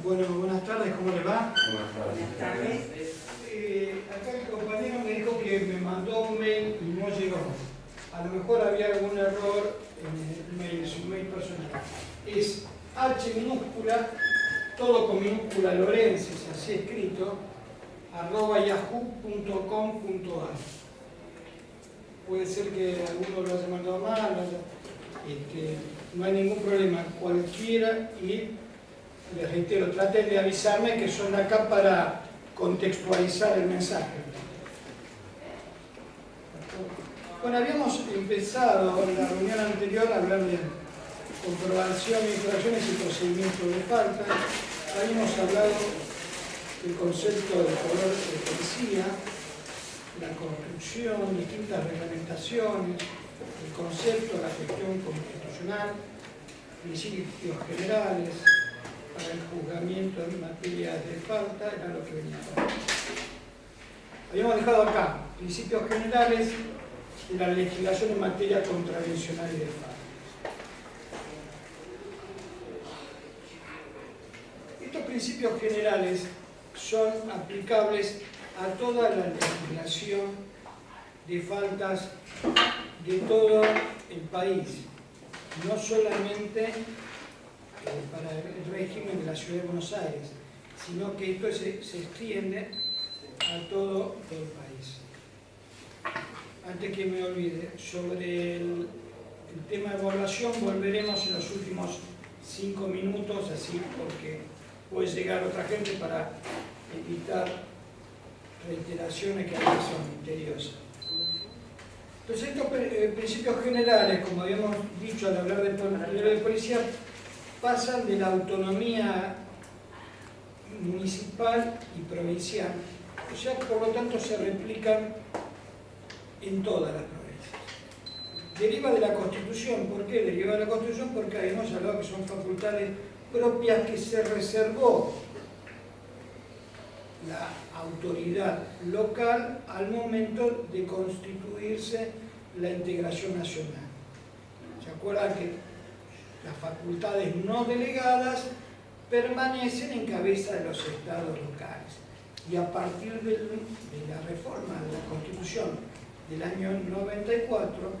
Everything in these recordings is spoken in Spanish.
Bueno, buenas tardes, ¿cómo le va? Buenas tardes. Acá el compañero me dijo que me mandó un mail y no llegó. A lo mejor había algún error en el mail, su mail personal. Es H minúscula, todo con minúscula Lorences, así escrito, @yahoo.com.ar. Puede ser que alguno lo haya mandado mal, no hay ningún problema, cualquiera, y les reitero, traten de avisarme que son acá para contextualizar el mensaje. Bueno, habíamos empezado en la reunión anterior a hablar de comprobación, infracciones y procedimientos de falta. Habíamos hablado del concepto de poder de policía, la construcción, distintas reglamentaciones, el concepto, la gestión constitucional, principios generales para el juzgamiento en materia de falta, era lo que venía a hablar. Habíamos dejado acá principios generales de la legislación en materia contravencional y de falta. Estos principios generales son aplicables a toda la legislación de faltas de todo el país, no solamente para el régimen de la Ciudad de Buenos Aires, sino que esto se extiende a todo el país. Antes que me olvide, sobre el tema de evaluación volveremos en los últimos 5 minutos, así porque puede llegar otra gente para evitar reiteraciones que a veces son misteriosas. Entonces estos principios generales, como habíamos dicho al hablar de policía, pasan de la autonomía municipal y provincial, o sea, por lo tanto se replican en todas las provincias. Deriva de la Constitución. ¿Por qué deriva de la Constitución? Porque habíamos hablado que son facultades propias que se reservó la autoridad local al momento de constituirse la integración nacional. ¿Se acuerdan que las facultades no delegadas permanecen en cabeza de los estados locales? Y a partir de la reforma de la Constitución del año 94,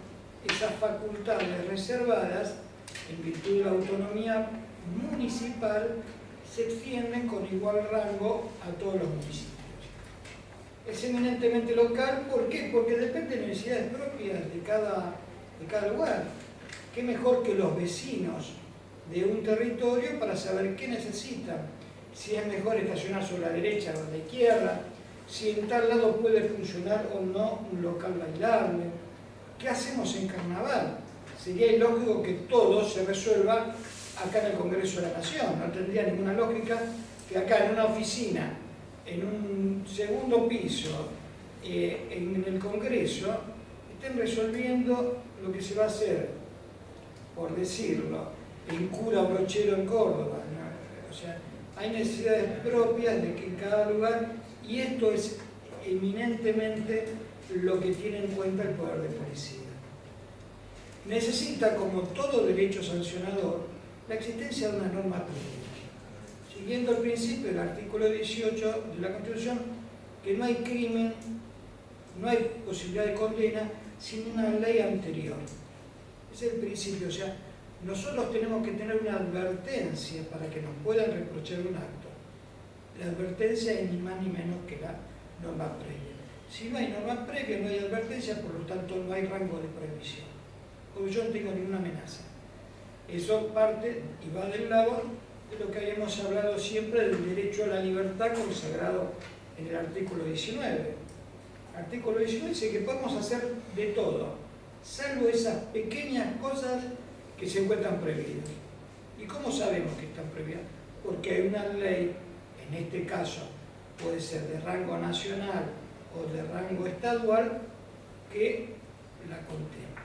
esas facultades reservadas, en virtud de la autonomía municipal, se extienden con igual rango a todos los municipios. Es eminentemente local, ¿por qué? Porque depende de necesidades propias de cada lugar. ¿Qué mejor que los vecinos de un territorio para saber qué necesitan? Si es mejor estacionar sobre la derecha o la izquierda, si en tal lado puede funcionar o no un local bailable. ¿Qué hacemos en carnaval? Sería ilógico que todo se resuelva acá en el Congreso de la Nación. No tendría ninguna lógica que acá en una oficina, en un segundo piso, en el Congreso, estén resolviendo lo que se va a hacer, por decirlo, en Cura Brochero en Córdoba, ¿no? O sea, hay necesidades propias de que en cada lugar, y esto es eminentemente lo que tiene en cuenta el poder de policía. Necesita, como todo derecho sancionador, la existencia de una norma previa. Siguiendo el principio del artículo 18 de la Constitución, que no hay crimen, no hay posibilidad de condena sin una ley anterior. Ese es el principio, o sea, nosotros tenemos que tener una advertencia para que nos puedan reprochar un acto. La advertencia es ni más ni menos que la norma previa. Si no hay norma previa, no hay advertencia, por lo tanto no hay rango de prohibición. Porque yo no tengo ninguna amenaza. Eso parte y va del lado de lo que habíamos hablado siempre del derecho a la libertad consagrado en el artículo 19. El artículo 19 dice que podemos hacer de todo, salvo esas pequeñas cosas que se encuentran prohibidas. ¿Y cómo sabemos que están prohibidas? Porque hay una ley, en este caso puede ser de rango nacional o de rango estadual, que la contempla.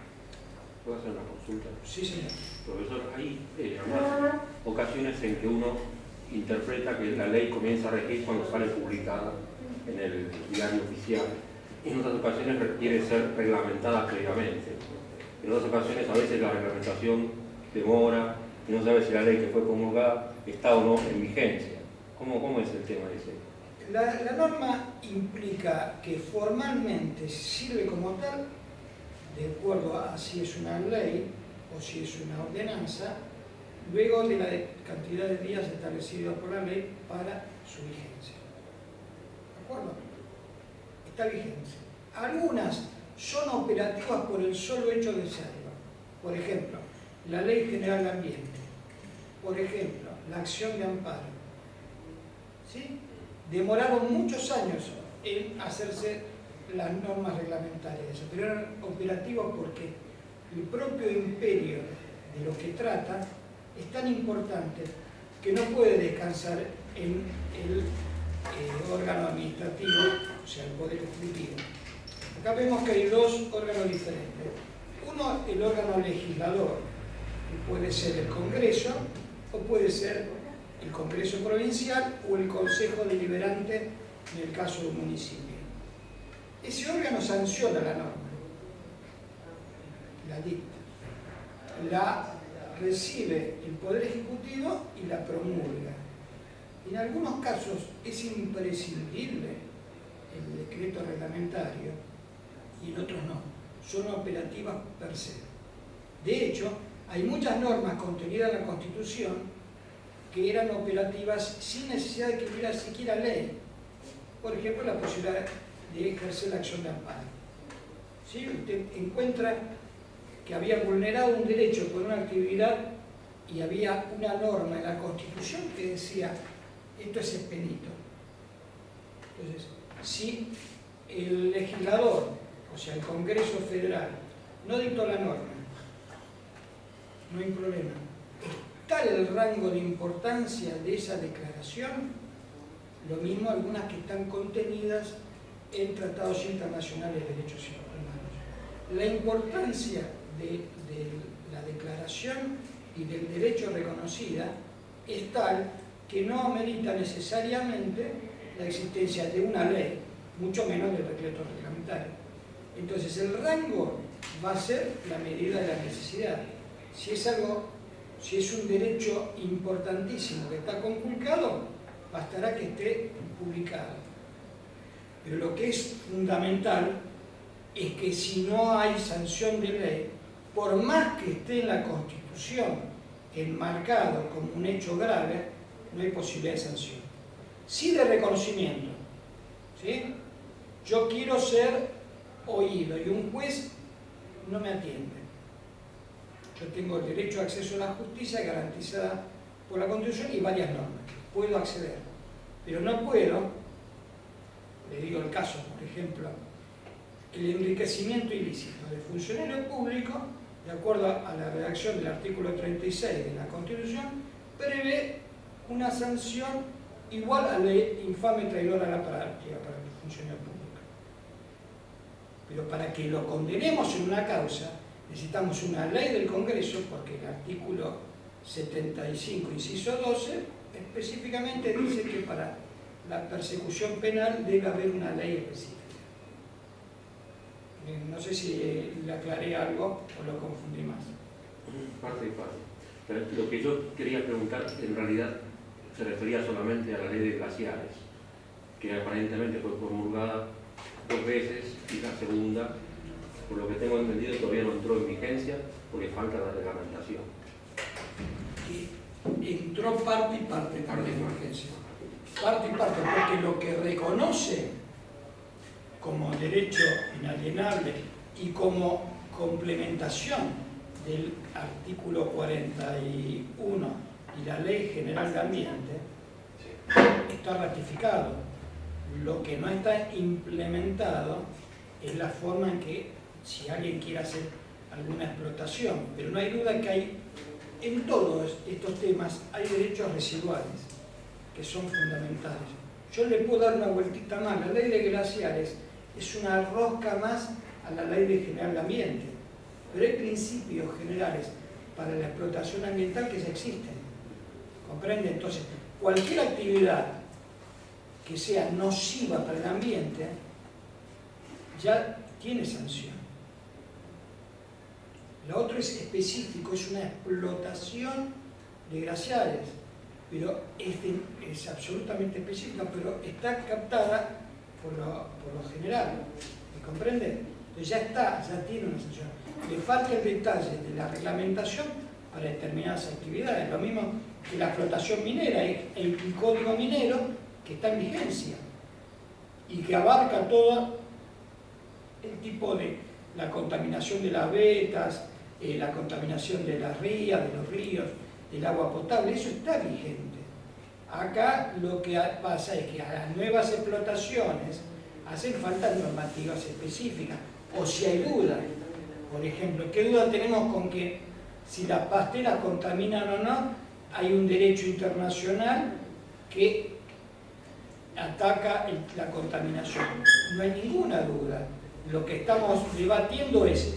¿Puedo hacer una consulta? Sí, señor. Profesor, hay además ocasiones en que uno interpreta que la ley comienza a regir cuando sale publicada en el diario oficial, y en otras ocasiones requiere ser reglamentada previamente. En otras ocasiones a veces la reglamentación demora y no sabe si la ley que fue promulgada está o no en vigencia. ¿Cómo es el tema ese? La norma implica que formalmente sirve como tal, de acuerdo a si es una ley o si es una ordenanza, luego de la cantidad de días establecida por la ley para su vigencia. ¿De acuerdo? Está vigencia. Algunas son operativas por el solo hecho de serlo. Por ejemplo, la Ley General del Ambiente. Por ejemplo, la acción de amparo. ¿Sí? Demoraron muchos años en hacerse las normas reglamentarias, pero eran operativos porque el propio imperio de lo que trata es tan importante que no puede descansar en el órgano administrativo, o sea, el Poder Ejecutivo. Acá vemos que hay dos órganos diferentes. Uno, el órgano legislador, que puede ser el Congreso o puede ser el Congreso Provincial o el Consejo Deliberante en el caso de un municipio. Ese órgano sanciona la norma, la dicta, la recibe el Poder Ejecutivo y la promulga. En algunos casos es imprescindible el decreto reglamentario y en otros no, son operativas per se. De hecho, hay muchas normas contenidas en la Constitución que eran operativas sin necesidad de que hubiera siquiera ley. Por ejemplo, la posibilidad de ejercer la acción de amparo. ¿Sí? Usted encuentra que había vulnerado un derecho por una actividad y había una norma en la Constitución que decía esto es expedito. Entonces, si el legislador, o sea, el Congreso Federal, no dictó la norma, no hay problema. Es tal el rango de importancia de esa declaración, lo mismo algunas que están contenidas en tratados internacionales de derechos humanos. La importancia de la declaración y del derecho reconocida es tal que no amerita necesariamente la existencia de una ley, mucho menos del decreto reglamentario. Entonces el rango va a ser la medida de la necesidad. Si es un derecho importantísimo que está conculcado, bastará que esté publicado. Pero lo que es fundamental es que si no hay sanción de ley, por más que esté en la Constitución enmarcado como un hecho grave, no hay posibilidad de sanción. Sí de reconocimiento. ¿Sí? Yo quiero ser oído y un juez no me atiende. Yo tengo el derecho a acceso a la justicia garantizada por la Constitución y varias normas. Puedo acceder, pero no puedo, le digo el caso, por ejemplo, el enriquecimiento ilícito de funcionario público, de acuerdo a la redacción del artículo 36 de la Constitución, prevé una sanción igual a la infame traidor a la patria para el funcionario público. Pero para que lo condenemos en una causa, necesitamos una ley del Congreso, porque el artículo 75, inciso 12, específicamente dice que para la persecución penal debe haber una ley específica. No sé si le aclaré algo o lo confundí más. Parte y parte. Pero lo que yo quería preguntar, en realidad, se refería solamente a la ley de glaciares, que aparentemente fue promulgada 2 veces y la segunda, por lo que tengo entendido, todavía no entró en vigencia porque falta la reglamentación. Entró parte y parte en vigencia. Parte y parte, porque lo que reconoce como derecho inalienable y como complementación del artículo 41 y la Ley General de Ambiente está ratificado. Lo que no está implementado es la forma en que, si alguien quiere hacer alguna explotación, pero no hay duda que hay, en todos estos temas, hay derechos residuales que son fundamentales. Yo le puedo dar una vueltita más. La ley de glaciares es una rosca más a la ley de general de ambiente, pero hay principios generales para la explotación ambiental que ya existen. ¿Comprende? Entonces, cualquier actividad que sea nociva para el ambiente ya tiene sanción. Lo otro es específico, es una explotación de glaciares. pero es absolutamente específica, pero está captada por lo general, ¿me comprende? Entonces ya está, ya tiene una sanción. Le falta el detalle de la reglamentación para determinadas actividades, lo mismo que la explotación minera, el código minero que está en vigencia y que abarca todo el tipo de la contaminación de las vetas, la contaminación de las rías, de los ríos, del agua potable, eso está vigente. Acá lo que pasa es que a las nuevas explotaciones hacen falta normativas específicas, o si hay dudas. Por ejemplo, ¿qué duda tenemos con que si las pasteras contaminan o no? Hay un derecho internacional que ataca la contaminación. No hay ninguna duda. Lo que estamos debatiendo es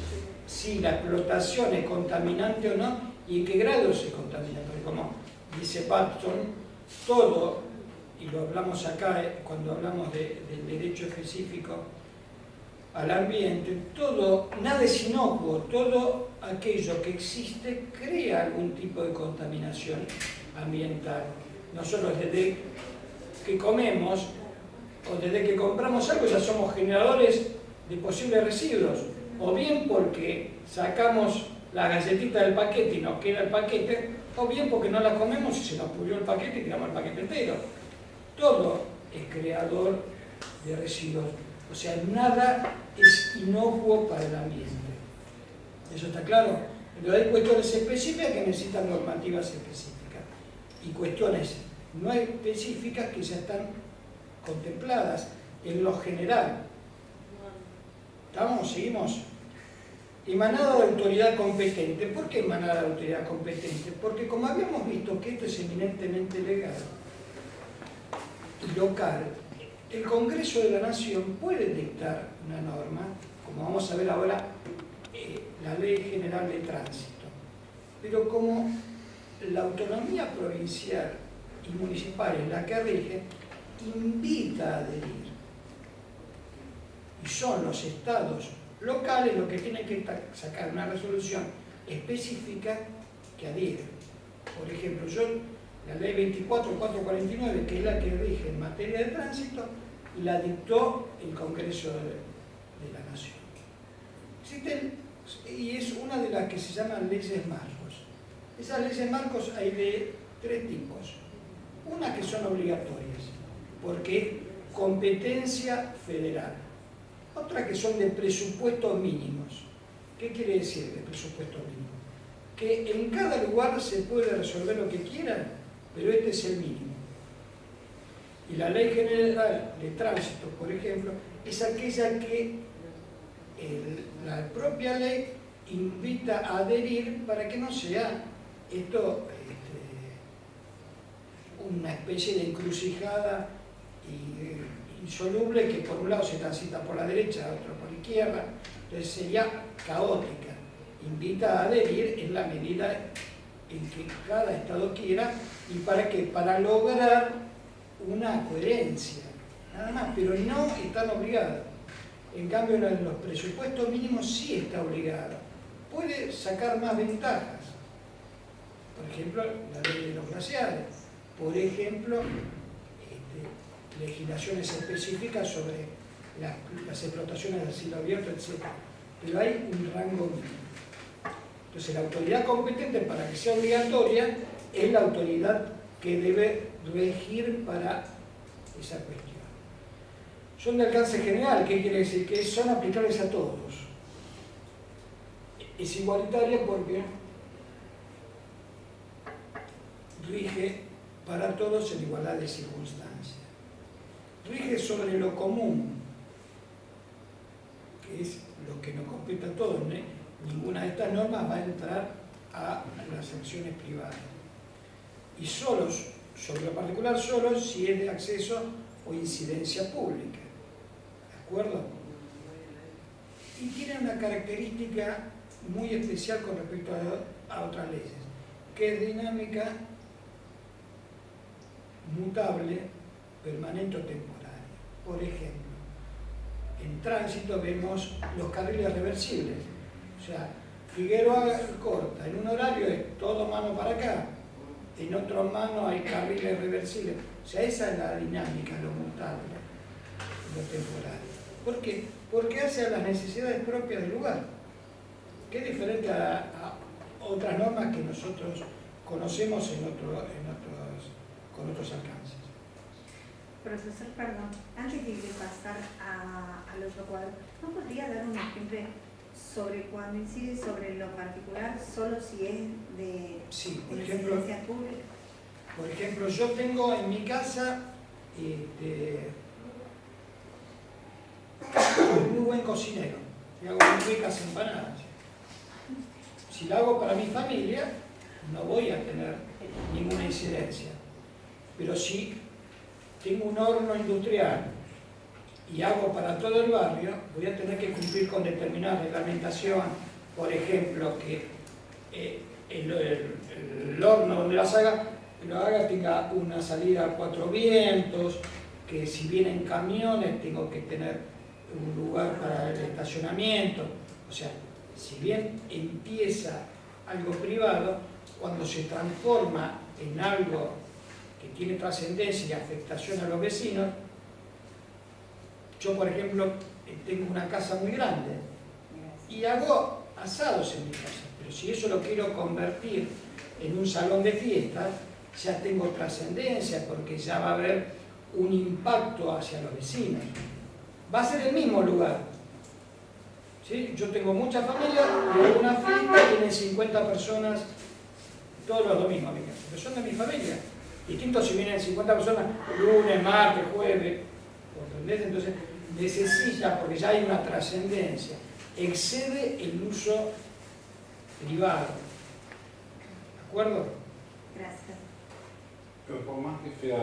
si la explotación es contaminante o no y en qué grado se contamina. Porque como dice Patton, todo, y lo hablamos acá cuando hablamos del derecho específico al ambiente, todo, nada es inocuo, todo aquello que existe crea algún tipo de contaminación ambiental. Nosotros desde que comemos o desde que compramos algo ya somos generadores de posibles residuos, o bien porque sacamos la galletita del paquete y nos queda el paquete, o bien porque no la comemos y se nos pudrió el paquete y tiramos el paquete entero. Todo es creador de residuos, o sea, nada es inocuo para el ambiente. ¿Eso está claro? Pero hay cuestiones específicas que necesitan normativas específicas y cuestiones no específicas que ya están contempladas en lo general. ¿Estamos? ¿Seguimos? Emanada de autoridad competente. ¿Por qué emanada de autoridad competente? Porque como habíamos visto que esto es eminentemente legal y local, el Congreso de la Nación puede dictar una norma, como vamos a ver ahora, la Ley General de Tránsito. Pero como la autonomía provincial y municipal es la que rige, invita a adherir. Y son los estados locales los que tienen que sacar una resolución específica que adhieren. Por ejemplo, la ley 24.449, que es la que rige en materia de tránsito, la dictó el Congreso de la Nación. Y es una de las que se llaman leyes marcos. Esas leyes marcos hay de tres tipos. Unas que son obligatorias, porque es competencia federal. Otras que son de presupuestos mínimos. ¿Qué quiere decir de presupuesto mínimo? Que en cada lugar se puede resolver lo que quieran, pero este es el mínimo. Y la Ley General de Tránsito, por ejemplo, es aquella que la propia ley invita a adherir para que no sea esto una especie de encrucijada insoluble que por un lado se transita por la derecha, otro por la izquierda, entonces sería caótica. Invita a adherir en la medida en que cada estado quiera y para lograr una coherencia, nada más, pero no están obligados. En cambio, en los presupuestos mínimos sí está obligado. Puede sacar más ventajas. Por ejemplo, la ley de los glaciares. Por ejemplo, legislaciones específicas sobre las explotaciones del cielo abierto, etc. Pero hay un rango mínimo. Entonces, la autoridad competente para que sea obligatoria es la autoridad que debe regir para esa cuestión. Son de alcance general, ¿qué quiere decir? Que son aplicables a todos. Es igualitaria porque rige para todos en igualdad de circunstancias. Rige sobre lo común, que es lo que nos compete a todos, ¿no? Ninguna de estas normas va a entrar a las sanciones privadas. Y solos, sobre lo particular, solo si es de acceso o incidencia pública. ¿De acuerdo? Y tiene una característica muy especial con respecto a otras leyes, que es dinámica, mutable, permanente o temporaria. Por ejemplo, en tránsito vemos los carriles reversibles. O sea, Figueroa corta, en un horario es todo mano para acá, en otro mano hay carriles reversibles. O sea, esa es la dinámica, lo mutable, lo temporal. ¿Por qué? Porque hace a las necesidades propias del lugar, que es diferente a otras normas que nosotros conocemos con otros alcances. Profesor, perdón, antes de pasar a los cuadros, ¿no podría dar un ejemplo sobre cuando incide sobre lo particular, solo si es de residencia pública? Por ejemplo, yo tengo en mi casa un muy buen cocinero y hago muy ricas empanadas. Si lo hago para mi familia, no voy a tener ninguna incidencia. Pero si tengo un horno industrial y hago para todo el barrio, voy a tener que cumplir con determinada reglamentación. Por ejemplo, que el horno donde lo haga tenga una salida a 4 vientos, que si vienen camiones tengo que tener un lugar para el estacionamiento. O sea, si bien empieza algo privado, cuando se transforma en algo que tiene trascendencia y afectación a los vecinos. Yo, por ejemplo, tengo una casa muy grande y hago asados en mi casa, pero si eso lo quiero convertir en un salón de fiestas, ya tengo trascendencia porque ya va a haber un impacto hacia los vecinos. Va a ser el mismo lugar. ¿Sí? Yo tengo mucha familia y hago una fiesta, tienen 50 personas todos los domingos, pero son de mi familia. Distinto si vienen 50 personas lunes, martes, jueves, ¿entendés? Entonces necesita, porque ya hay una trascendencia, excede el uso privado. ¿De acuerdo? Gracias. Pero por más que sea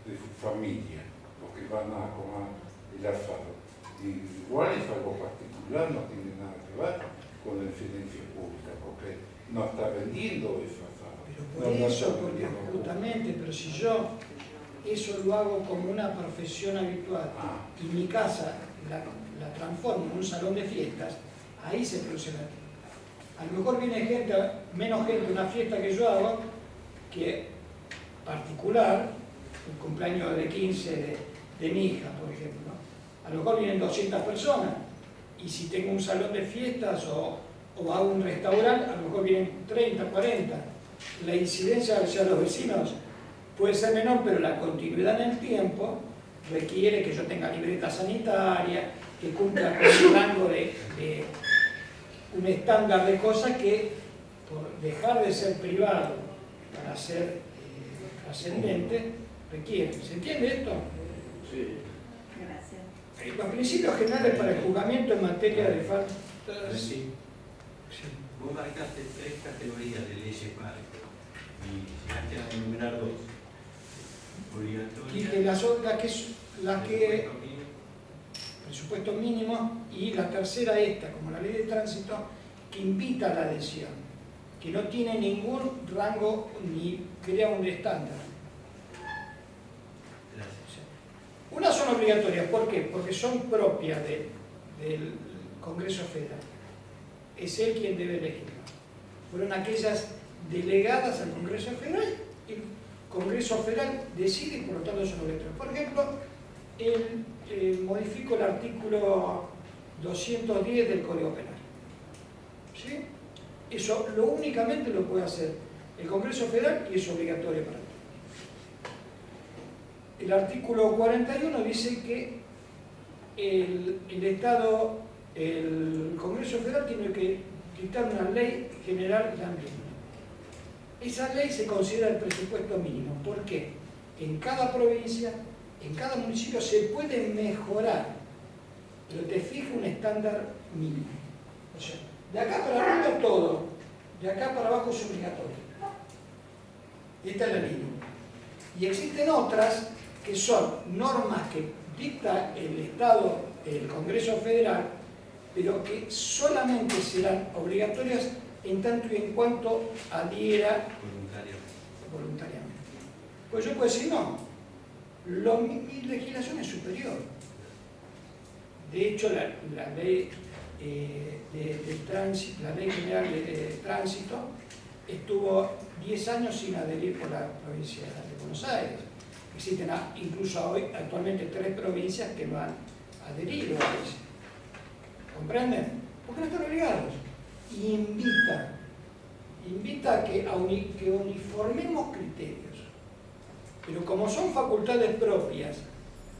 de su familia, lo que van a comer el asado, igual es algo particular, no tiene nada que ver con la incidencia pública, porque no está vendiendo eso. Por eso, porque justamente, pero si yo eso lo hago como una profesión habitual y mi casa la transformo en un salón de fiestas, ahí se produce la... A lo mejor viene gente, menos gente a una fiesta que yo hago, que particular, el cumpleaños de 15 de mi hija, por ejemplo, a lo mejor vienen 200 personas, y si tengo un salón de fiestas o hago un restaurante, a lo mejor vienen 30, 40. La incidencia hacia los vecinos puede ser menor, pero la continuidad en el tiempo requiere que yo tenga libreta sanitaria, que cumpla con un rango de un estándar de cosas que, por dejar de ser privado para ser trascendente, requiere. ¿Se entiende esto? Sí. Gracias. Los principios generales para el juzgamiento en materia de faltas... Sí. Vos marcaste 3 categorías de leyes básicas y llegaste a enumerar 2. Obligatoria. La que presupuesto mínimo, y la tercera esta, como la ley de tránsito, que invita a la adhesión, que no tiene ningún rango ni crea un estándar. Gracias. Unas son obligatorias, ¿por qué? Porque son propias del Congreso Federal. Es él quien debe elegirlo. Fueron aquellas delegadas al Congreso Federal, y el Congreso Federal decide y por lo tanto son obligatorias. Por ejemplo, modifico el artículo 210 del Código Penal. ¿Sí? Eso únicamente lo puede hacer el Congreso Federal y es obligatorio para todos. El artículo 41 dice que el Estado, el Congreso Federal tiene que dictar una ley general también. Esa ley se considera el presupuesto mínimo. ¿Por qué? En cada provincia, en cada municipio se puede mejorar, pero te fija un estándar mínimo. O sea, de acá para arriba todo, de acá para abajo es obligatorio. Esta es la línea. Y existen otras que son normas que dicta el Estado, el Congreso Federal, pero que solamente serán obligatorias en tanto y en cuanto adhiera voluntariamente. Pues yo puedo decir, no, mi legislación es superior. De hecho, la ley del tránsito, la ley general de tránsito estuvo 10 años sin adherir por la provincia de Buenos Aires. Existen incluso hoy, actualmente, 3 provincias que no han adherido a eso. ¿Comprenden? Porque no están obligados. Y invita a que uniformemos criterios. Pero como son facultades propias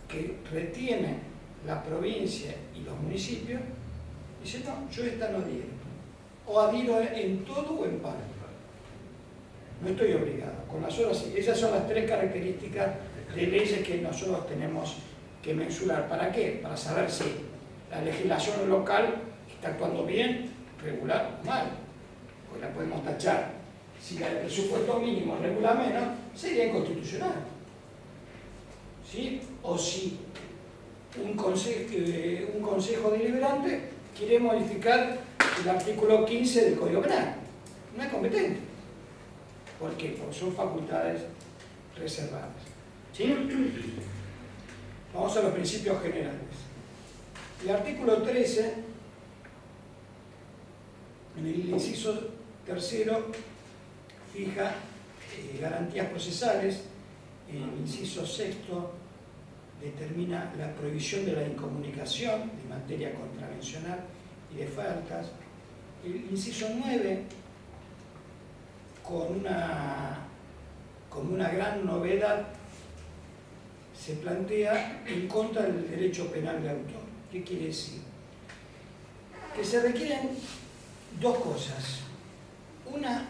que retienen la provincia y los municipios, dice, no, yo esta no adhiero. O adhiero en todo o en parte. No estoy obligado. Con las horas sí. Esas son las 3 características de leyes que nosotros tenemos que mensurar. ¿Para qué? Para saber si la legislación local está actuando bien, regular o mal. Pues la podemos tachar. Si el presupuesto mínimo regula menos, sería inconstitucional. ¿Sí? O si un consejo deliberante quiere modificar el artículo 15 del Código Penal. No es competente. ¿Por qué? Porque son facultades reservadas. ¿Sí? Vamos a los principios generales. El artículo 13, en el inciso 3, fija garantías procesales. El inciso 6 determina la prohibición de la incomunicación en materia contravencional y de faltas. El inciso 9, como una gran novedad, se plantea en contra del derecho penal de autor. ¿Qué quiere decir? Que se requieren 2 cosas. Una,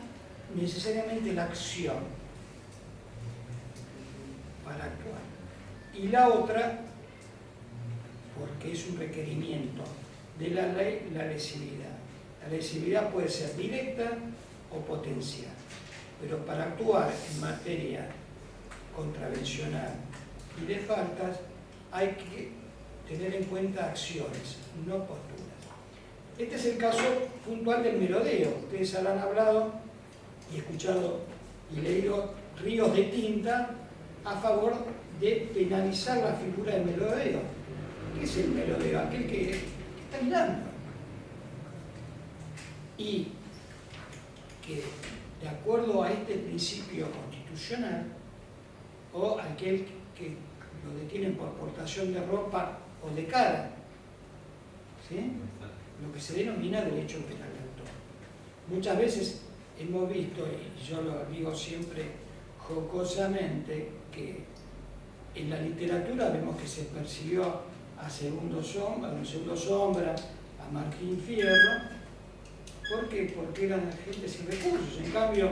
necesariamente la acción para actuar. Y la otra, porque es un requerimiento de la ley, la lesividad. La lesividad puede ser directa o potencial, pero para actuar en materia contravencional y de faltas hay que tener en cuenta acciones, no posturas. Este es el caso puntual del merodeo. Ustedes habrán hablado y escuchado y leído ríos de tinta a favor de penalizar la figura del merodeo. ¿Qué es el merodeo? Aquel que está mirando. Y que, de acuerdo a este principio constitucional, o aquel que lo detienen por portación de ropa o de cara, ¿sí? Lo que se denomina derecho penal de autor. Muchas veces hemos visto, y yo lo digo siempre jocosamente, que en la literatura vemos que se persiguió a Segundo Sombra, a Martín Fierro. ¿Por qué? Porque eran gente sin recursos. En cambio,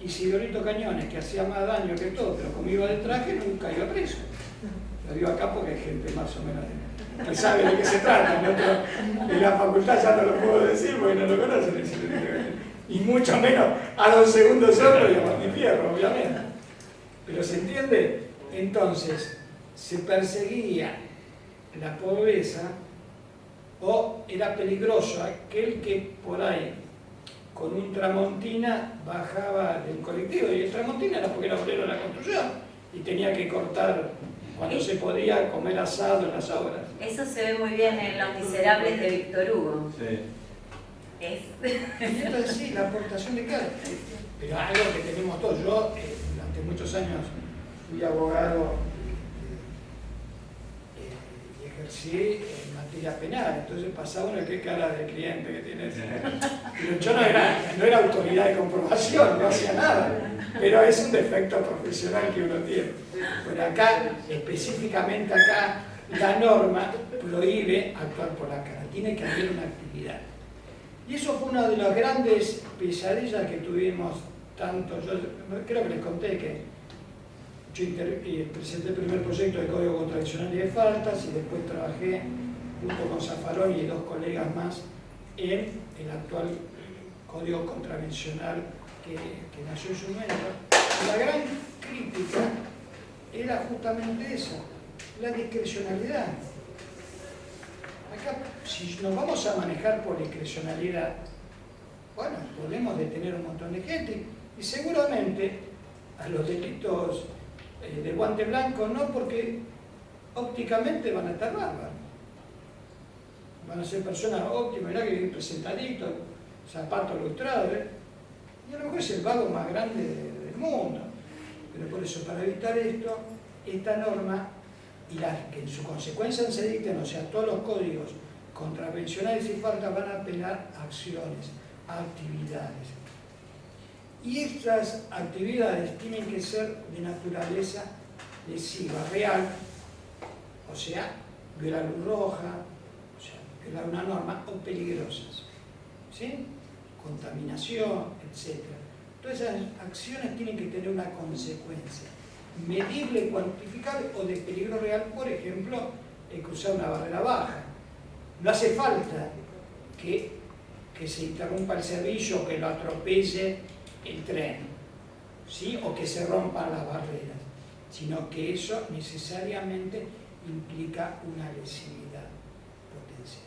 Isidorito Cañones, que hacía más daño que todo, pero como iba de traje, nunca iba preso. Lo digo acá porque hay gente más o menos que sabe de qué se trata. En la facultad ya no lo puedo decir porque no lo conocen. Y mucho menos a don Segundo Sombra y a Martín Fierro, obviamente. Pero ¿se entiende? Entonces, se perseguía la pobreza, o era peligroso aquel que por ahí con un tramontina bajaba del colectivo, y el tramontina era porque era obrero de la construcción y tenía que cortar cuando se podía, comer asado en las obras. Eso se ve muy bien en Los Miserables de Víctor Hugo. Sí. Y entonces sí, la aportación de cada, pero algo que tenemos todos. Yo durante muchos años fui abogado y ejercí en materia penal, entonces pasaba uno, qué cara de cliente que tiene ese. Pero yo no era autoridad de comprobación, no hacía nada, pero es un defecto profesional que uno tiene. Pero acá, específicamente acá, la norma prohíbe actuar por la cara, tiene que haber una actividad. Y eso fue una de las grandes pesadillas que tuvimos tanto. Yo creo que les conté que yo presenté el primer proyecto de Código Contravencional y de Faltas, y después trabajé junto con Zaffaroni y 2 colegas más en el actual Código Contravencional que nació en su momento. La gran crítica era justamente esa, la discrecionalidad. Acá, si nos vamos a manejar por discrecionalidad, bueno, podemos detener un montón de gente, y seguramente a los delitos de guante blanco no, porque ópticamente van a estar bárbaros. Van a ser personas óptimas, mirá que bien presentaditos, zapatos lustrados, y a lo mejor tampoco es el vago más grande del mundo. Pero por eso, para evitar esto, esta norma y las que en su consecuencia se dicten, o sea, todos los códigos contravencionales y faltas van a penar acciones, actividades. Y estas actividades tienen que ser de naturaleza lesiva, real, o sea, violar luz roja, o sea, violar una norma, o peligrosas, ¿sí? Contaminación, etc. Todas esas acciones tienen que tener una consecuencia medible, cuantificable o de peligro real, por ejemplo, cruzar una barrera baja. No hace falta que se interrumpa el servicio o que lo atropelle el tren, ¿sí? O que se rompan las barreras, sino que eso necesariamente implica una lesividad potencial.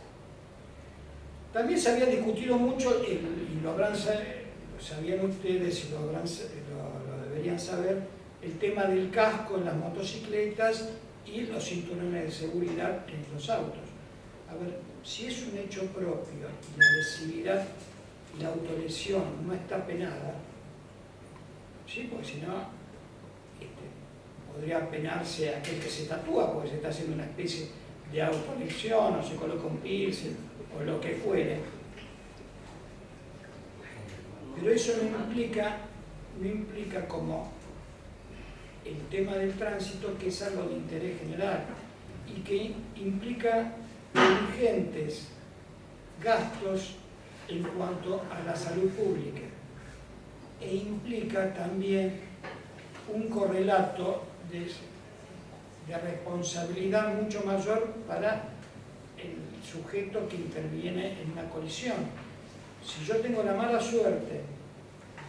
También se había discutido mucho, y lo sabían ustedes y lo deberían saber, el tema del casco en las motocicletas y los cinturones de seguridad en los autos. A ver, si es un hecho propio y la lesividad y la autolesión no está penada, ¿sí? Porque si no, podría penarse aquel que se tatúa, porque se está haciendo una especie de autolesión, o se coloca un piercing, o lo que fuere. Pero eso no implica como el tema del tránsito, que es algo de interés general y que implica urgentes gastos en cuanto a la salud pública, e implica también un correlato de responsabilidad mucho mayor para el sujeto que interviene en una colisión. Si yo tengo la mala suerte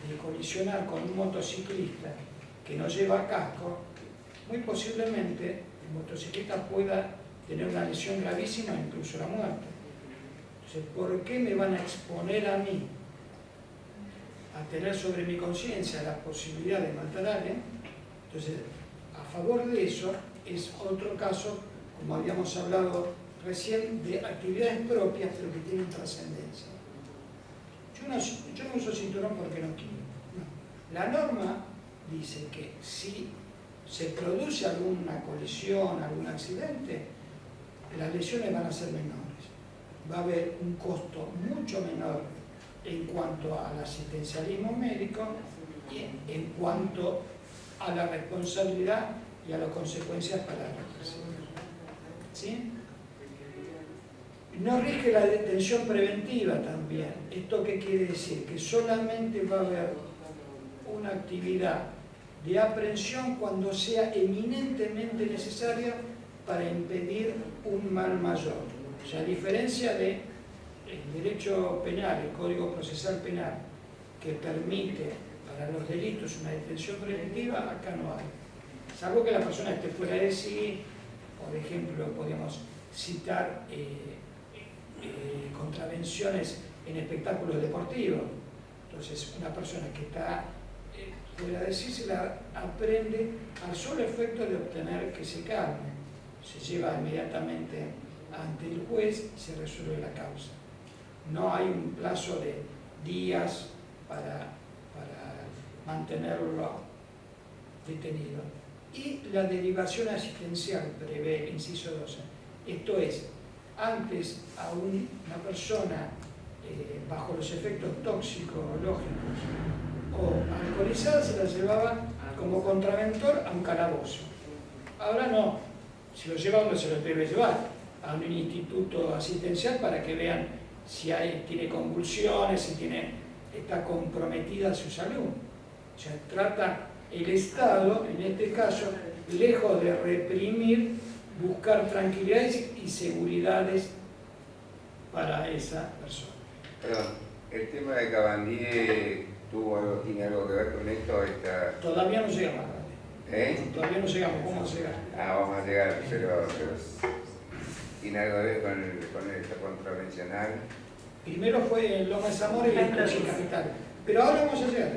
de colisionar con un motociclista que no lleva casco, muy posiblemente el motociclista pueda tener una lesión gravísima, incluso la muerte. Entonces, ¿por qué me van a exponer a mí a tener sobre mi conciencia la posibilidad de matar a alguien? Entonces, a favor de eso es otro caso, como habíamos hablado recién, de actividades propias pero que tienen trascendencia. Yo no uso cinturón porque no quiero. No. La norma dice que si se produce alguna colisión, algún accidente, las lesiones van a ser menores. Va a haber un costo mucho menor en cuanto al asistencialismo médico y en cuanto a la responsabilidad y a las consecuencias para la persona. ¿Sí? No rige la detención preventiva también. ¿Esto qué quiere decir? Que solamente va a haber una actividad de aprehensión cuando sea eminentemente necesaria para impedir un mal mayor. O sea, a diferencia del derecho penal, el Código Procesal Penal, que permite para los delitos una detención preventiva, acá no hay. Salvo que la persona esté fuera de sí, por ejemplo, podríamos citar contravenciones en espectáculos deportivos. Entonces, una persona que está fuera de sí se la aprende al solo efecto de obtener que se calme. Se lleva inmediatamente ante el juez y se resuelve la causa. No hay un plazo de días para mantenerlo detenido. Y la derivación asistencial prevé el inciso 12. Esto es, antes a una persona bajo los efectos toxicológicos o alcoholizada se la llevaba como contraventor a un calabozo. Ahora no, si lo lleva uno se lo debe llevar a un instituto asistencial para que vean si tiene convulsiones, si está comprometida su salud. O sea, trata el Estado, en este caso, lejos de reprimir, buscar tranquilidades y seguridades para esa persona. Perdón, el tema de Cabandier tiene algo que ver con esto. Todavía no llegamos. Todavía no llegamos. ¿Cómo llegar? Vamos a llegar, pero tiene algo que ver con esto contravencional. Primero fue en Loma de Zamora y después en Capital. Pero ahora vamos a llegar.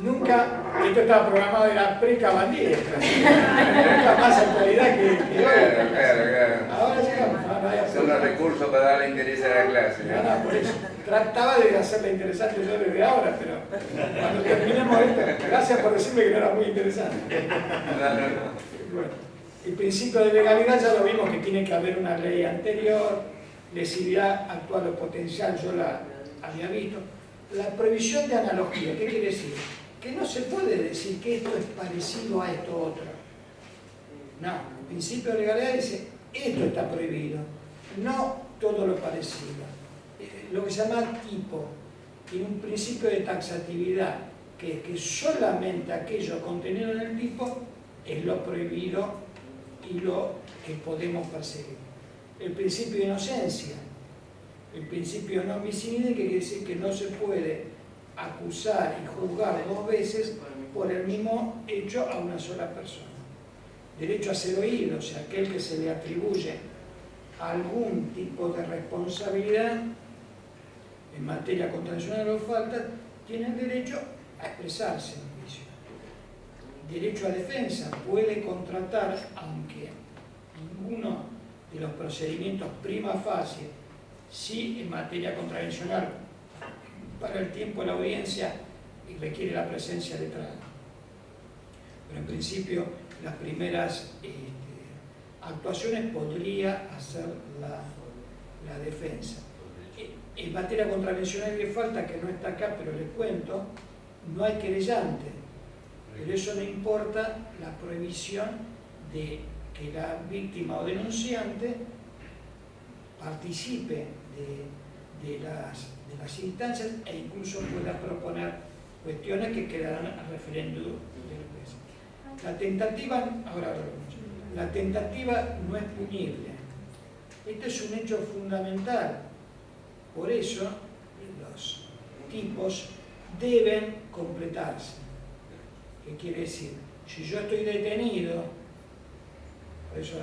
Nunca, esto estaba programado, era pre-Cabandier. Nunca más actualidad que Claro. ahora llegamos. Son los recursos para darle interés a la clase, ¿no? Por eso. Trataba de hacerla interesante yo desde ahora, pero cuando terminemos esto, gracias por decirme que no era muy interesante. Bueno, el principio de legalidad ya lo vimos que tiene que haber una ley anterior, lesividad actual o potencial, yo la había visto. La prohibición de analogía, ¿qué quiere decir? Que no se puede decir que esto es parecido a esto otro. No, el principio de legalidad dice, esto está prohibido, no todo lo parecido. Lo que se llama tipo, tiene un principio de taxatividad, que es que solamente aquello contenido en el tipo es lo prohibido y lo que podemos perseguir. El principio de inocencia, el principio de no bis in idem, que quiere decir que no se puede acusar y juzgar dos veces por el mismo hecho a una sola persona. Derecho a ser oído, o sea, aquel que se le atribuye algún tipo de responsabilidad en materia contravencional o falta, tiene el derecho a expresarse en juicio. Derecho a defensa, puede contratar, aunque ninguno de los procedimientos prima facie, sí en materia contravencional, para el tiempo de la audiencia y requiere la presencia letrada. Pero en principio, las primeras actuaciones podría hacer la defensa. En materia contravencional y de falta, que no está acá, pero les cuento, no hay querellante. Pero eso no importa la prohibición de que la víctima o denunciante participe de las instancias e incluso pueda proponer cuestiones que quedarán a referéndum del juez. La tentativa, la tentativa no es punible. Este es un hecho fundamental. Por eso los tipos deben completarse. ¿Qué quiere decir? Si yo estoy detenido, por eso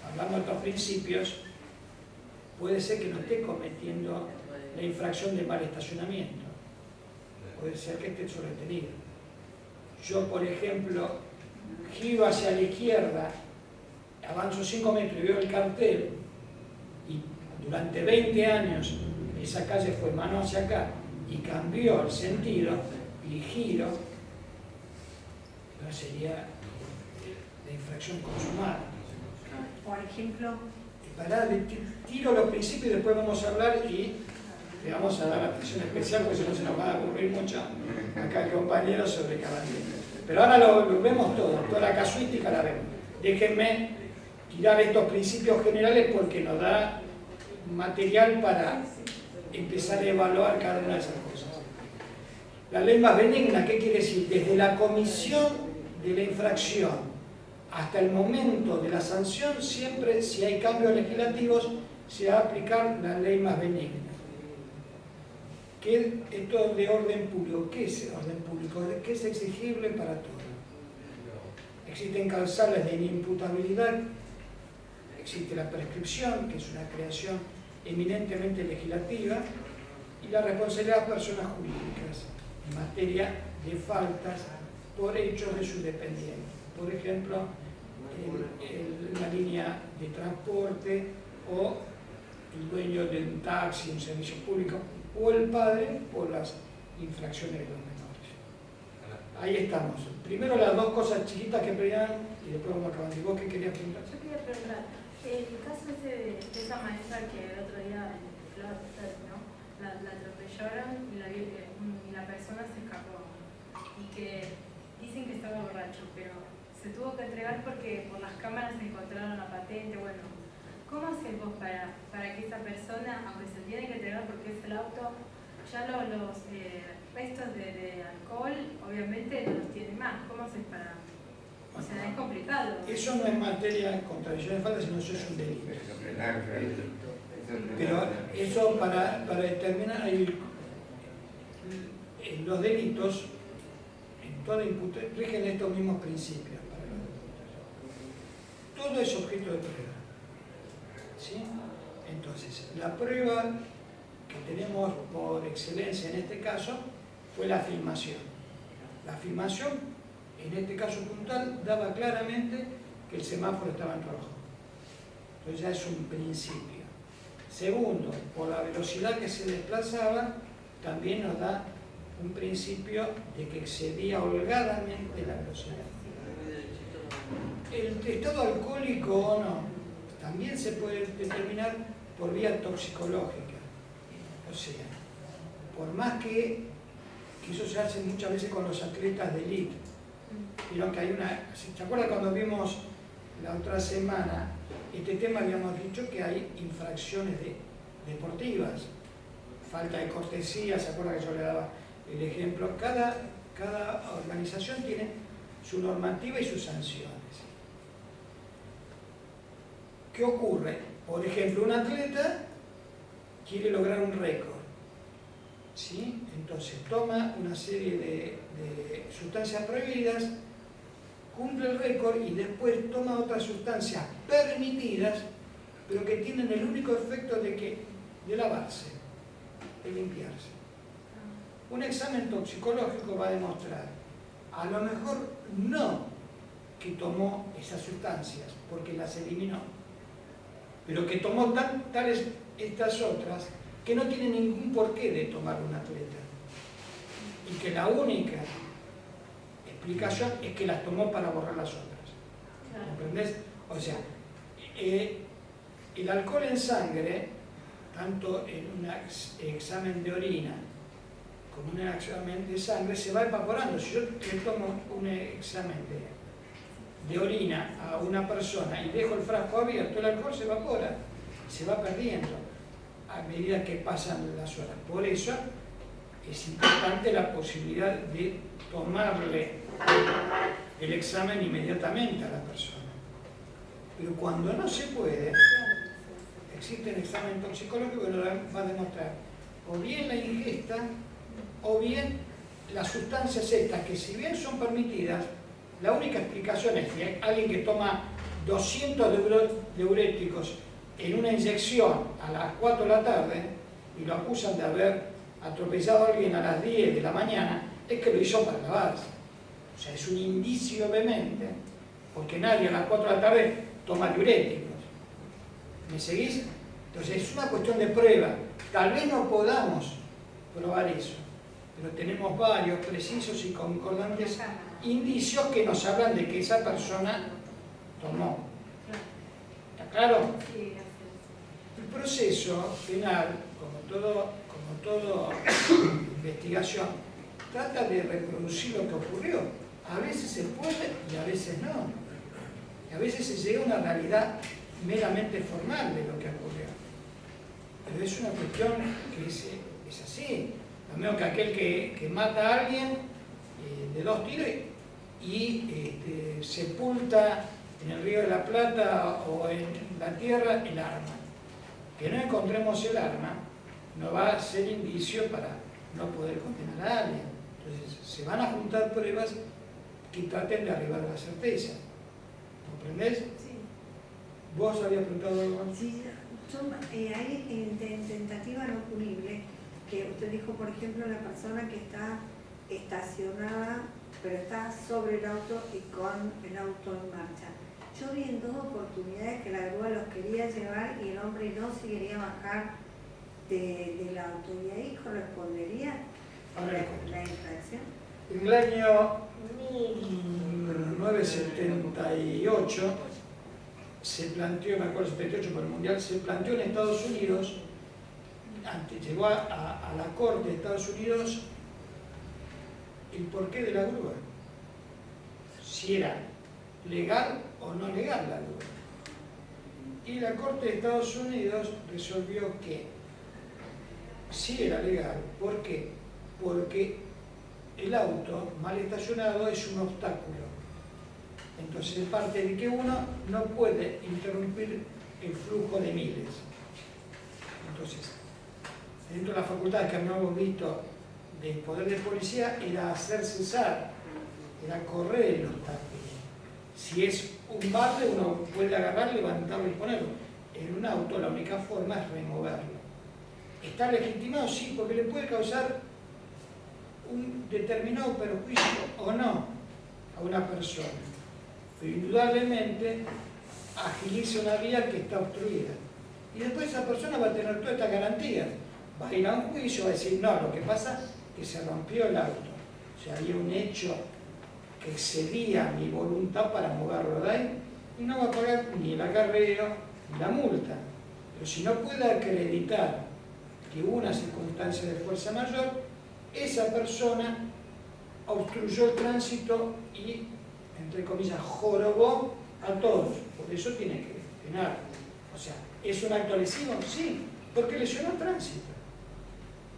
hablando de otros principios, puede ser que no esté cometiendo la infracción de mal estacionamiento. Puede ser que esté solo detenido. Yo, por ejemplo, giro hacia la izquierda, avanzo 5 metros y veo el cartel, y durante 20 años esa calle fue mano hacia acá y cambió el sentido y giro, no sería la infracción consumada. Por ejemplo, tiro los principios y después vamos a hablar y le vamos a dar atención especial porque si no se nos va a ocurrir mucho acá el compañero sobre cada tema. Pero ahora lo vemos todo, toda la casuística la vemos. Déjenme tirar estos principios generales porque nos da material para empezar a evaluar cada una de esas cosas. La ley más benigna, ¿qué quiere decir? Desde la comisión de la infracción hasta el momento de la sanción, siempre, si hay cambios legislativos, se va a aplicar la ley más benigna. ¿Qué es todo de orden público? ¿Qué es orden público? ¿Qué es exigible para todo? Existen causales de inimputabilidad, existe la prescripción, que es una creación eminentemente legislativa, y la responsabilidad de personas jurídicas en materia de faltas por hechos de sus dependientes. Por ejemplo, la línea de transporte o el dueño de un taxi, un servicio público, o el padre por las infracciones de los menores. Ahí estamos. Primero las dos cosas chiquitas que pedían y después vamos acabando. ¿Y vos qué querías preguntar? Yo quería preguntar, el caso ese de esa maestra que el otro día en Flor, ¿no? La atropellaron y la persona se escapó y que dicen que estaba borracho, pero se tuvo que entregar porque por las cámaras se encontraron la patente. Bueno, ¿cómo haces vos para que esa persona, aunque se tiene que entregar porque es el auto, ya los restos de alcohol obviamente no los tiene más? ¿Cómo haces para...? O sea, es complicado. Eso no es materia de contravención de falta, sino eso es un delito. Pero eso para determinar los delitos, en toda imputación, rigen estos mismos principios para los delitos. Todo es objeto de prueba. ¿Sí? Entonces, la prueba que tenemos por excelencia en este caso fue la filmación. La filmación, en este caso puntual, daba claramente que el semáforo estaba en rojo. Entonces ya es un principio. Segundo, por la velocidad que se desplazaba, también nos da un principio de que excedía holgadamente la velocidad. El estado alcohólico o no, también se puede determinar por vía toxicológica. O sea, por más que eso se hace muchas veces con los atletas de élite. Vieron que hay una... ¿Se acuerdan cuando vimos la otra semana este tema? Habíamos dicho que hay infracciones deportivas, falta de cortesía. ¿Se acuerdan que yo le daba el ejemplo? Cada organización tiene su normativa y sus sanciones. ¿Qué ocurre? Por ejemplo, un atleta quiere lograr un récord, ¿sí? Entonces toma una serie de sustancias prohibidas, cumple el récord y después toma otras sustancias permitidas, pero que tienen el único efecto de lavarse, de limpiarse. Un examen toxicológico va a demostrar, a lo mejor no que tomó esas sustancias, porque las eliminó, pero que tomó tales estas otras que no tienen ningún porqué de tomar un atleta. Y que la única explicación es que las tomó para borrar las otras. ¿Comprendés? O sea, el alcohol en sangre, tanto en un examen de orina como en un examen de sangre, se va evaporando. Si yo le tomo un examen de orina a una persona y dejo el frasco abierto, el alcohol se evapora, se va perdiendo a medida que pasan las horas. Por eso es importante la posibilidad de tomarle el examen inmediatamente a la persona. Pero cuando no se puede, existe el examen toxicológico que lo va a demostrar o bien la ingesta o bien las sustancias estas, que si bien son permitidas, la única explicación es que alguien que toma 200 diuréticos en una inyección a las 4 de la tarde y lo acusan de haber atropellado a alguien a las 10 de la mañana, es que lo hizo para lavarse. O sea, es un indicio vehemente, porque nadie a las 4 de la tarde toma diuréticos. ¿Me seguís? Entonces es una cuestión de prueba. Tal vez no podamos probar eso, pero tenemos varios precisos y concordantes indicios que nos hablan de que esa persona tomó. ¿Está claro? El proceso penal, como todo investigación, trata de reproducir lo que ocurrió. A veces se puede y a veces no. Y a veces se llega a una realidad meramente formal de lo que ocurrió. Pero es una cuestión que es así. Lo mismo que aquel que mata a alguien de 2 tiros y sepulta en el Río de la Plata o en la tierra el arma. Que no encontremos el arma no va a ser indicio para no poder condenar a alguien. Entonces se van a juntar pruebas que traten de arribar a la certeza. ¿Comprendés? Sí. ¿Vos habías preguntado algo? Sí, hay en tentativa no punible, que usted dijo, por ejemplo, la persona que está estacionada, pero está sobre el auto y con el auto en marcha. Yo vi en 2 oportunidades que la grúa los quería llevar y el hombre no se quería bajar del auto. ¿Y ahí correspondería la infracción? En el año 1978 se planteó, me acuerdo, 78 por el Mundial, se planteó en Estados Unidos, llegó a la Corte de Estados Unidos el porqué de la grúa. Si era legal o no legal la grúa. Y la Corte de Estados Unidos resolvió que sí era legal. ¿Por qué? Porque el auto mal estacionado es un obstáculo. Entonces parte de que uno no puede interrumpir el flujo de miles. Entonces, dentro de las facultades que habíamos visto del poder de policía era hacer cesar, era correr el obstáculo. Si es un balde, uno puede agarrarlo, levantarlo y ponerlo. En un auto la única forma es removerlo. ¿Está legitimado? Sí, porque le puede causar un determinado perjuicio o no a una persona. Pero indudablemente agiliza una vía que está obstruida. Y después esa persona va a tener todas estas garantías. Va a ir a un juicio, va a decir, no, lo que pasa es que se rompió el auto. O sea, había un hecho que excedía mi voluntad para moverlo de ahí y no va a pagar ni el acarreo ni la multa. Pero si no puede acreditar que hubo una circunstancia de fuerza mayor, esa persona obstruyó el tránsito y, entre comillas, jorobó a todos. Por eso tiene que penar. O sea, ¿es un acto lesivo? Sí, porque lesionó el tránsito.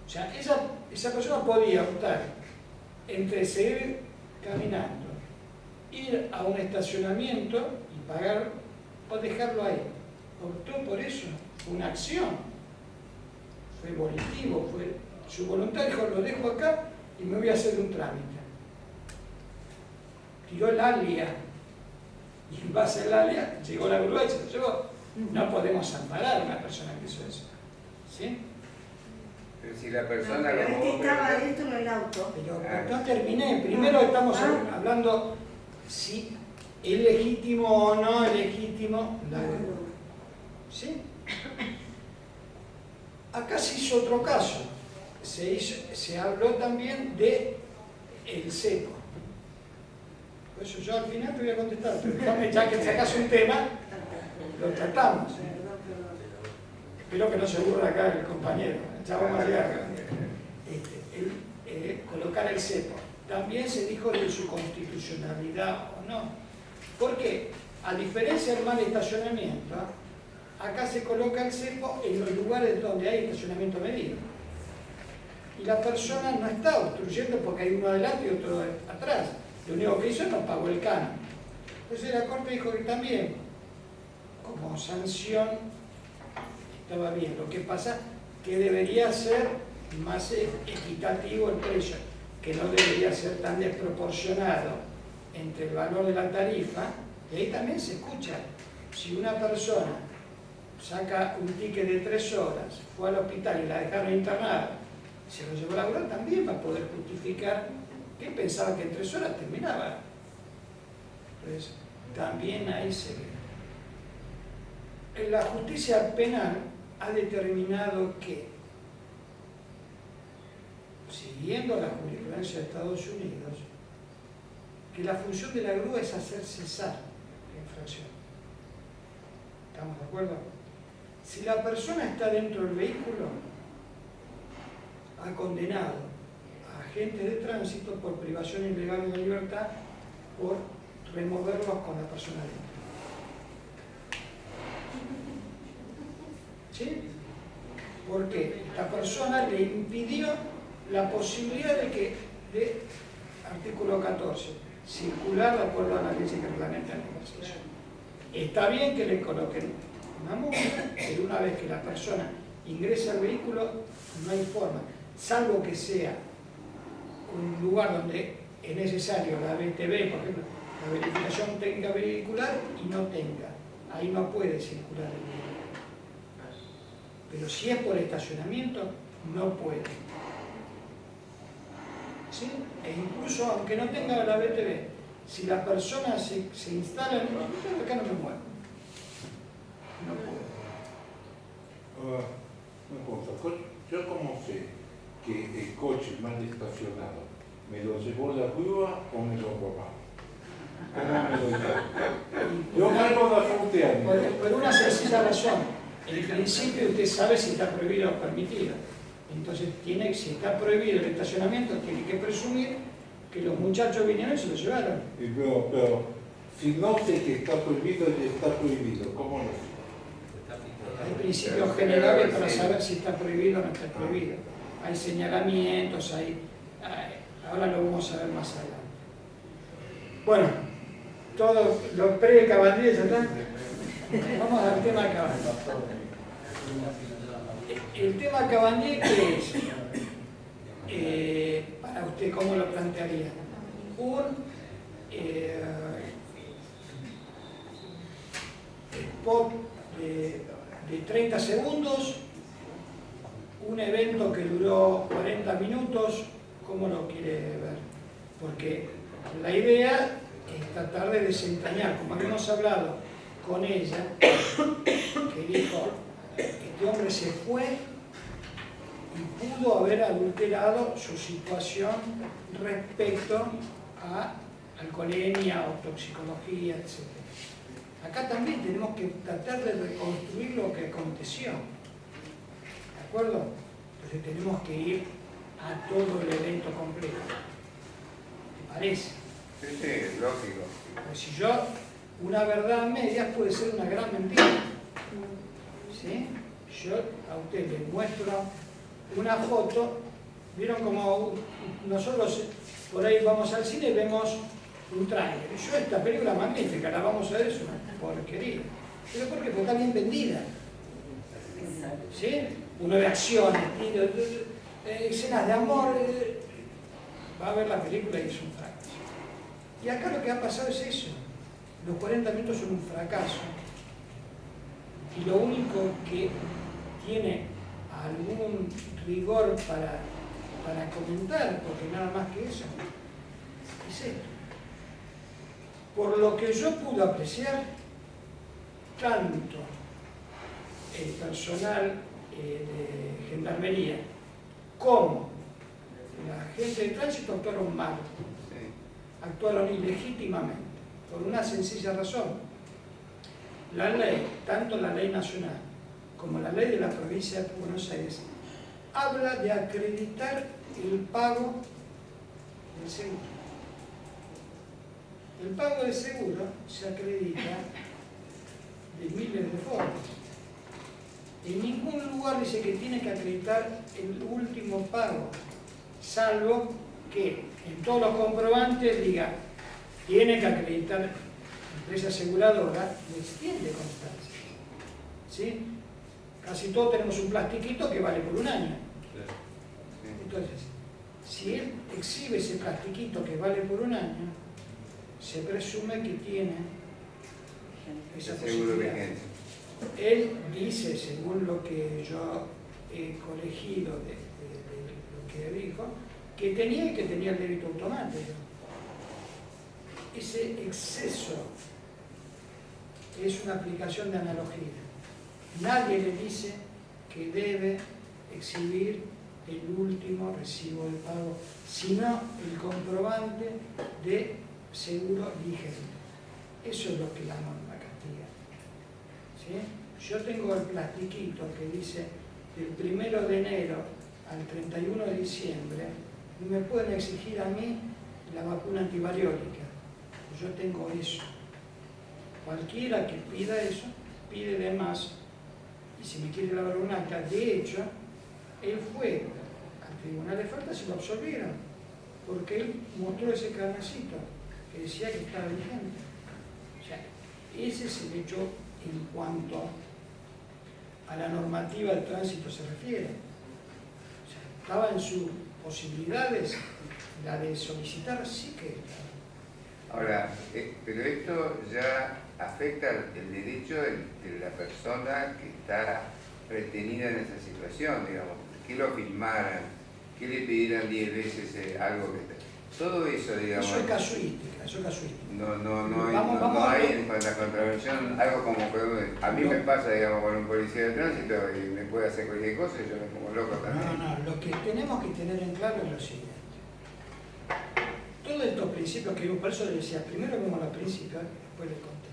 O sea, esa persona podía optar entre seguir caminando, ir a un estacionamiento y pagar o dejarlo ahí. Optó por eso, fue una acción, fue volitivo, fue su voluntad, dijo, lo dejo acá y me voy a hacer un trámite. Tiró el alia y en base al alia llegó la grúa y se lo llevó. No podemos amparar a una persona que hizo eso. ¿Sí? Pero si la persona Pero como este vos estaba me- dentro del auto. Pero no terminé. Primero estamos hablando si es legítimo o no es legítimo la grúa. ¿Sí? Acá se hizo otro caso. Se habló también de el cepo. Por eso yo al final te voy a contestar, pero déjame, ya que sacas un tema, lo tratamos. Espero que no se aburra acá el compañero. Ya vamos a llegar. Colocar el cepo. También se dijo de su constitucionalidad o no. Porque, a diferencia del mal estacionamiento, acá se coloca el cepo en los lugares donde hay estacionamiento medido. Y la persona no está obstruyendo porque hay uno adelante y otro atrás. Lo único que hizo es no pagó el canon. Entonces la Corte dijo que también, como sanción, estaba bien. Lo que pasa que debería ser más equitativo el precio, que no debería ser tan desproporcionado entre el valor de la tarifa. Y ahí también se escucha, si una persona saca un ticket de 3 horas, fue al hospital y la dejaron internada, se lo llevó a la grúa, también va a poder justificar que pensaba que en 3 horas terminaba. Entonces, también ahí se ve. La justicia penal ha determinado que, siguiendo la jurisprudencia de Estados Unidos, que la función de la grúa es hacer cesar la infracción. ¿Estamos de acuerdo? Si la persona está dentro del vehículo, ha condenado a agentes de tránsito por privación ilegal de libertad por removerlos con la persona dentro. ¿Sí? Porque esta persona le impidió la posibilidad de artículo 14, circular de acuerdo a la ley que reglamenta el ejercicio. Está bien que le coloquen una multa, pero una vez que la persona ingresa al vehículo, no hay forma, salvo que sea un lugar donde es necesario la BTV, por ejemplo, la verificación técnica vehicular, y no tenga. Ahí no puede circular el vehículo. Pero si es por estacionamiento, no puede. ¿Sí? E incluso aunque no tenga la BTV, si la persona se instala en el vehículo, acá no me muevo. No puedo. Una cosa, yo como sé que el coche mal estacionado me lo llevó la grúa o me lo robaron. ¿Cómo me lo llevo? Yo vengo de Fonteani. Por una sencilla razón. En principio usted sabe si está prohibido o permitido. Entonces, si está prohibido el estacionamiento, tiene que presumir que los muchachos vinieron y se lo llevaron. Pero si no sé que está prohibido, ya está prohibido. ¿Cómo lo sé? Hay principios generales para saber si está prohibido o no está prohibido. Hay señalamientos, ahora lo vamos a ver más adelante. Bueno, todo lo pre-Cabandier ya está. Vamos al tema de Cabandier. El tema Cabandier, ¿qué es? Para usted, ¿cómo lo plantearía? Un spot de 30 segundos, un evento que duró 40 minutos, ¿cómo lo quiere ver? Porque la idea es tratar de desentrañar, como habíamos hablado con ella, que dijo, este hombre se fue y pudo haber adulterado su situación respecto a alcoholemia o toxicología, etc. Acá también tenemos que tratar de reconstruir lo que aconteció. ¿De acuerdo? Entonces tenemos que ir a todo el evento completo. ¿Te parece? Sí, sí, es lógico. Pues si yo, una verdad a medias puede ser una gran mentira. ¿Sí? Yo a usted le muestro una foto, vieron como nosotros por ahí vamos al cine y vemos un tráiler. Yo esta película magnífica, la vamos a ver, es una porquería. ¿Pero por qué? Porque está bien vendida. ¿Sí? Uno de acciones, escenas de amor, va a ver la película y es un fracaso. Y acá lo que ha pasado es eso. Los 40 minutos son un fracaso. Y lo único que tiene algún rigor para comentar, porque nada más que eso, es esto. Por lo que yo pude apreciar, tanto el personal de gendarmería como la gente de tránsito actuaron mal, actuaron ilegítimamente, por una sencilla razón. La ley, tanto la ley nacional como la ley de la provincia de Buenos Aires, habla de acreditar el pago del seguro. El pago del seguro se acredita de miles de formas. En ningún lugar dice que tiene que acreditar el último pago, salvo que en todos los comprobantes diga, tiene que acreditar la empresa aseguradora, le extiende constancia. ¿Sí? Casi todos tenemos un plastiquito que vale por un año. Entonces, si él exhibe ese plastiquito que vale por un año, se presume que tiene esa posibilidad. Él dice, según lo que yo he colegido de lo que dijo, que tenía el débito automático. Ese exceso es una aplicación de analogía. Nadie le dice que debe exhibir el último recibo de pago, sino el comprobante de seguro vigente. Eso es lo que la norma castiga. ¿Sí? Yo tengo el plastiquito que dice del 1 de enero al 31 de diciembre, no me pueden exigir a mí la vacuna antivariólica. Yo tengo eso. Cualquiera que pida eso, pide de más. Y si me quiere elaborar un acta, de hecho, él fue al tribunal de faltas y lo absolvieron, porque él mostró ese carnecito que decía que estaba vigente. O sea, ese es el hecho en cuanto a la normativa de tránsito se refiere. O sea, estaba en sus posibilidades la de solicitar, sí que estaba. Ahora, pero esto ya afecta el derecho de la persona que está retenida en esa situación, digamos, que lo filmaran, que le pidieran 10 veces algo que está. Todo eso, digamos. Eso es casuística, eso es casuística. No hay en la contravención algo como que a mí me pasa, digamos, con un policía de tránsito y me puede hacer cualquier cosa y yo me pongo loco también. No, lo que tenemos que tener en claro es lo siguiente. Todos estos principios que yo por eso le decía, primero vemos los principios, después les conté.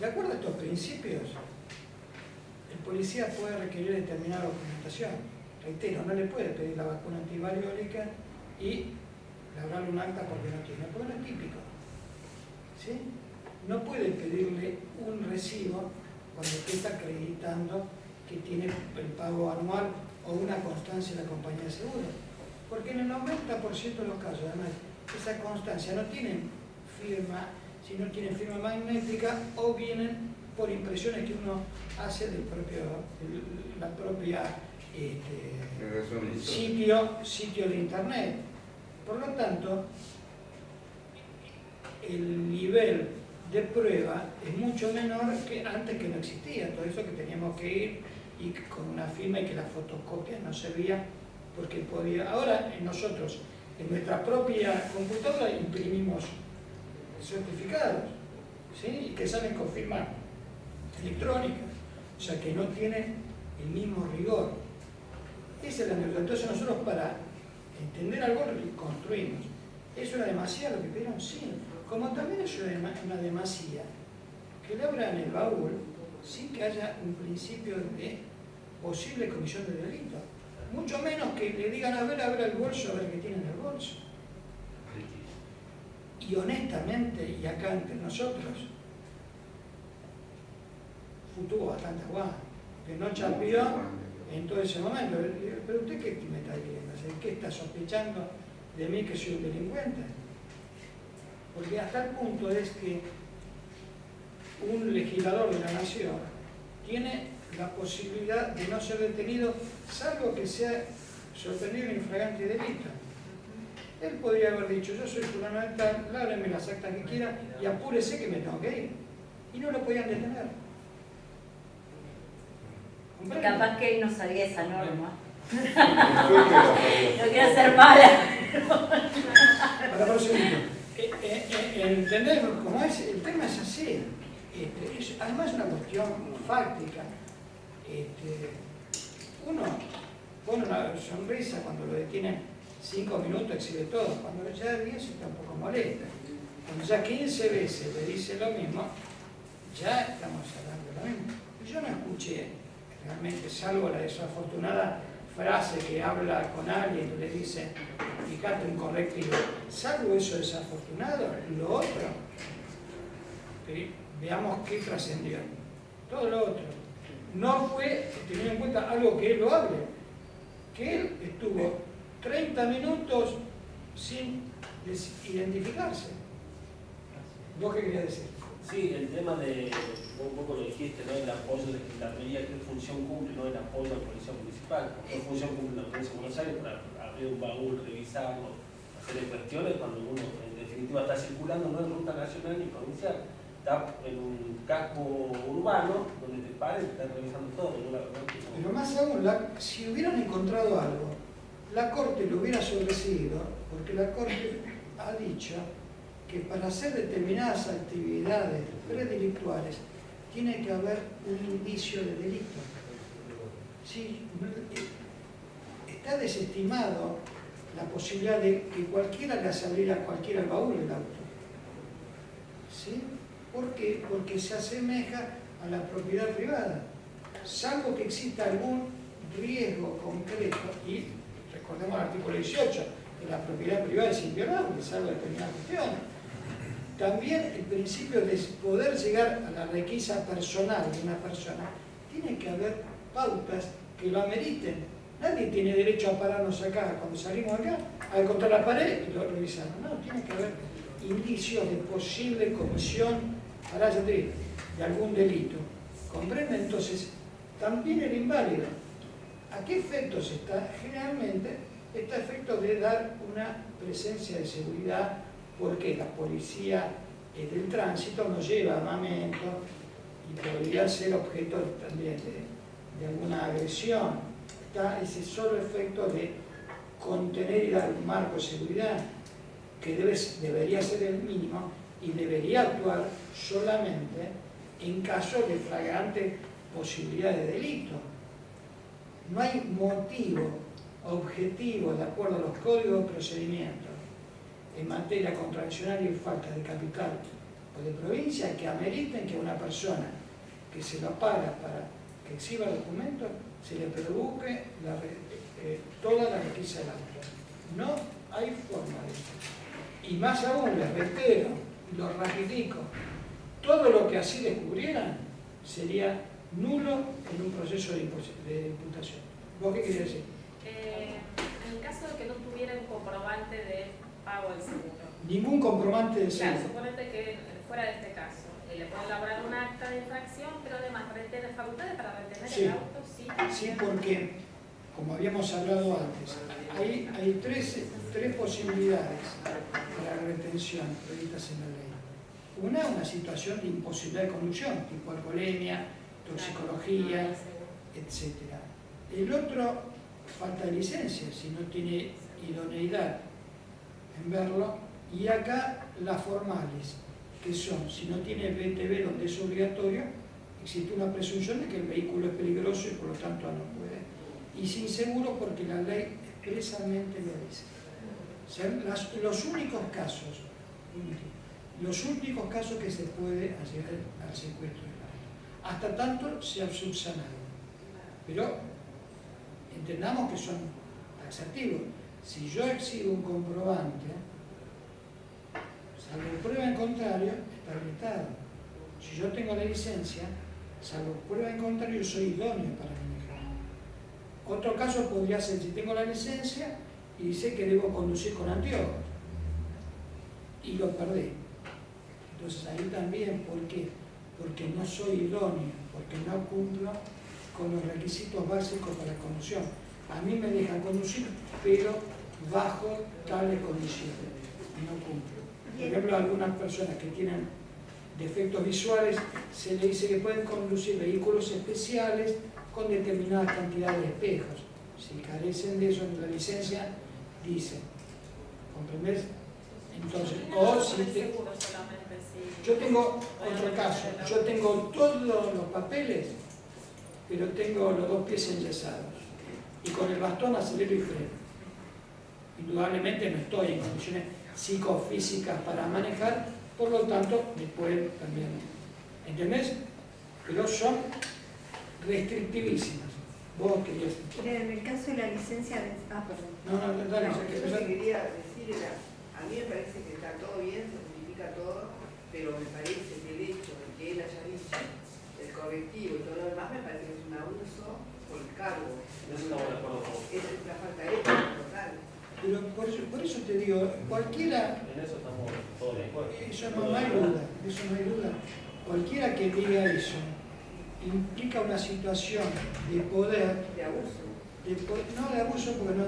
De acuerdo a estos principios, el policía puede requerir determinada documentación. Reitero, no le puede pedir la vacuna antivariólica y labrarle un acta porque no tiene, porque no es típico. ¿Sí? No puede pedirle un recibo cuando usted está acreditando que tiene el pago anual o una constancia de la compañía de seguros. Porque en el 90% de los casos, además, esa constancia no tienen firma, sino tienen firma magnética o vienen por impresiones que uno hace del la propia sitio de internet. Por lo tanto, el nivel de prueba es mucho menor que antes, que no existía. Todo eso que teníamos que ir y con una firma y que la fotocopia no servía porque podía. Ahora nosotros en nuestra propia computadora imprimimos certificados, ¿sí? Y que salen con firma electrónica. o sea que no tiene el mismo rigor. Esa es la anécdota. Entonces nosotros para entender algo lo construimos. ¿Es una demasía lo que pidieron? Sí. Como también es una demasía que le abran el baúl sin que haya un principio de posible comisión de delito. Mucho menos que le digan, a ver el bolso, a ver qué tiene en el bolso. Y honestamente, y acá entre nosotros, tuvo bastante aguante, que no chapeó en todo ese momento. Pero usted, ¿qué me está queriendo hacer? ¿Qué está sospechando de mí que soy un delincuente? Porque hasta el punto es que un legislador de la nación tiene la posibilidad de no ser detenido, salvo que sea sorprendido en infragante delito. Él podría haber dicho, yo soy fulano de tal, lábreme las actas que quiera y apúrese que me tengo que ir. Y no lo podían detener. ¿Comprende? Capaz que él no sabía esa norma. No quiero ser mala. Para un segundo. ¿Entendés cómo es? El tema es así. Además es una cuestión fáctica. Uno pone una sonrisa cuando lo detienen 5 minutos, exhibe todo. Cuando ya 10 está un poco molesta. Cuando ya 15 veces le dice lo mismo, ya estamos hablando de lo mismo. Yo no escuché realmente, salvo la desafortunada frase que habla con alguien y le dice, fíjate un correctivo. Salvo eso desafortunado, lo otro, veamos qué trascendió. Todo lo otro no fue teniendo en cuenta algo que es loable, que él estuvo 30 minutos sin identificarse. ¿Vos qué querías decir? Sí, el tema de, un poco lo dijiste, ¿no? El apoyo de Gendarmería, qué función cumple, ¿no? El apoyo a la Policía Municipal, qué función cumple la Policía de Buenos Aires para abrir un baúl, revisarlo, hacer cuestiones cuando uno en definitiva está circulando no en ruta nacional ni provincial, está en un casco urbano donde te paren y te están revisando todo. ¿No? La verdad que no. Pero más aún, si hubieran encontrado algo, la Corte lo hubiera sobreseído, porque la Corte ha dicho que para hacer determinadas actividades predelictuales tiene que haber un indicio de delito. Sí, está desestimado la posibilidad de que cualquiera le hace abrir a cualquiera el baúl del auto. ¿Sí? ¿Por qué? Porque se asemeja a la propiedad privada, salvo que exista algún riesgo concreto, y recordemos el artículo 18, que la propiedad privada es inviolable, salvo determinadas cuestiones. También el principio de poder llegar a la requisa personal de una persona, tiene que haber pautas que lo ameriten. Nadie tiene derecho a pararnos acá, cuando salimos acá, a encontrar la pared y lo revisamos. No, tiene que haber indicios de posible comisión, ahora ya te digo, de algún delito. ¿Comprende? Entonces, también el inválido, ¿a qué efectos está? Generalmente está a efectos de dar una presencia de seguridad, porque la policía del tránsito nos lleva armamento y podría ser objeto también de alguna agresión. Está ese solo efecto de contener y dar un marco de seguridad que debería ser el mínimo y debería actuar solamente en caso de flagrante posibilidad de delito. No hay motivo objetivo, de acuerdo a los códigos de procedimiento en materia contravencional y falta de capital o de provincia que ameriten que a una persona que se lo paga para que exhiba documentos se le produce toda la requisa del auto. No hay forma de eso. Y más aún, les reitero y lo ratifico, todo lo que así descubrieran sería nulo en un proceso de imputación. ¿Vos qué querías decir? En el caso de que no tuvieran comprobante de pago del seguro. Ningún comprobante de seguro. Claro, suponete que fuera de este caso, le pueden elaborar un acta de infracción, pero además retener facultades para retener Sí. el auto. Sí, porque, como habíamos hablado antes, hay tres posibilidades para la retención previstas en la ley. Una situación de imposibilidad de conducción, tipo alcoholemia, toxicología, etc. El otro, falta de licencia, si no tiene idoneidad en verlo, y acá las formales, que son, si no tiene BTV donde es obligatorio, existe una presunción de que el vehículo es peligroso y por lo tanto no puede. Y sin seguro porque la ley expresamente lo dice. O sea, los únicos casos que se puede llegar al secuestro del auto, hasta tanto se ha subsanado. Pero entendamos que son taxativos. Si yo exhibo un comprobante, salvo prueba en contrario, está habilitado. Si yo tengo la licencia, salvo prueba en contrario, soy idóneo para manejar. Otro caso podría ser si tengo la licencia y sé que debo conducir con anteojos y lo perdí. Entonces ahí también, ¿por qué? Porque no soy idóneo, porque no cumplo con los requisitos básicos para la conducción. A mí me dejan conducir, pero bajo tales condiciones. No cumplo. Por ejemplo, algunas personas que tienen defectos visuales, se le dice que pueden conducir vehículos especiales con determinada cantidad de espejos. Si carecen de eso en la licencia, dicen, ¿comprendes? Entonces, o si yo tengo otro caso, yo tengo todos los papeles, pero tengo los 2 pies enyesados y con el bastón acelero y freno. Indudablemente no estoy en condiciones psicofísicas para manejar, por lo tanto me pueden también, ¿entendés? Pero son restrictivísimas. Vos querías... En el caso de la licencia de... perdón. No, dale. No, yo lo que quería decir era, a mí me parece que está todo bien, se justifica todo, pero me parece que el hecho de que él haya dicho el correctivo y todo lo demás, me parece que es un abuso por el cargo. Eso estamos de acuerdo con vos. Es la falta de ética total. Pero por eso te digo, cualquiera... En eso estamos todos de acuerdo. Eso no hay duda. Cualquiera que diga eso implica una situación de poder... De abuso. No de abuso porque no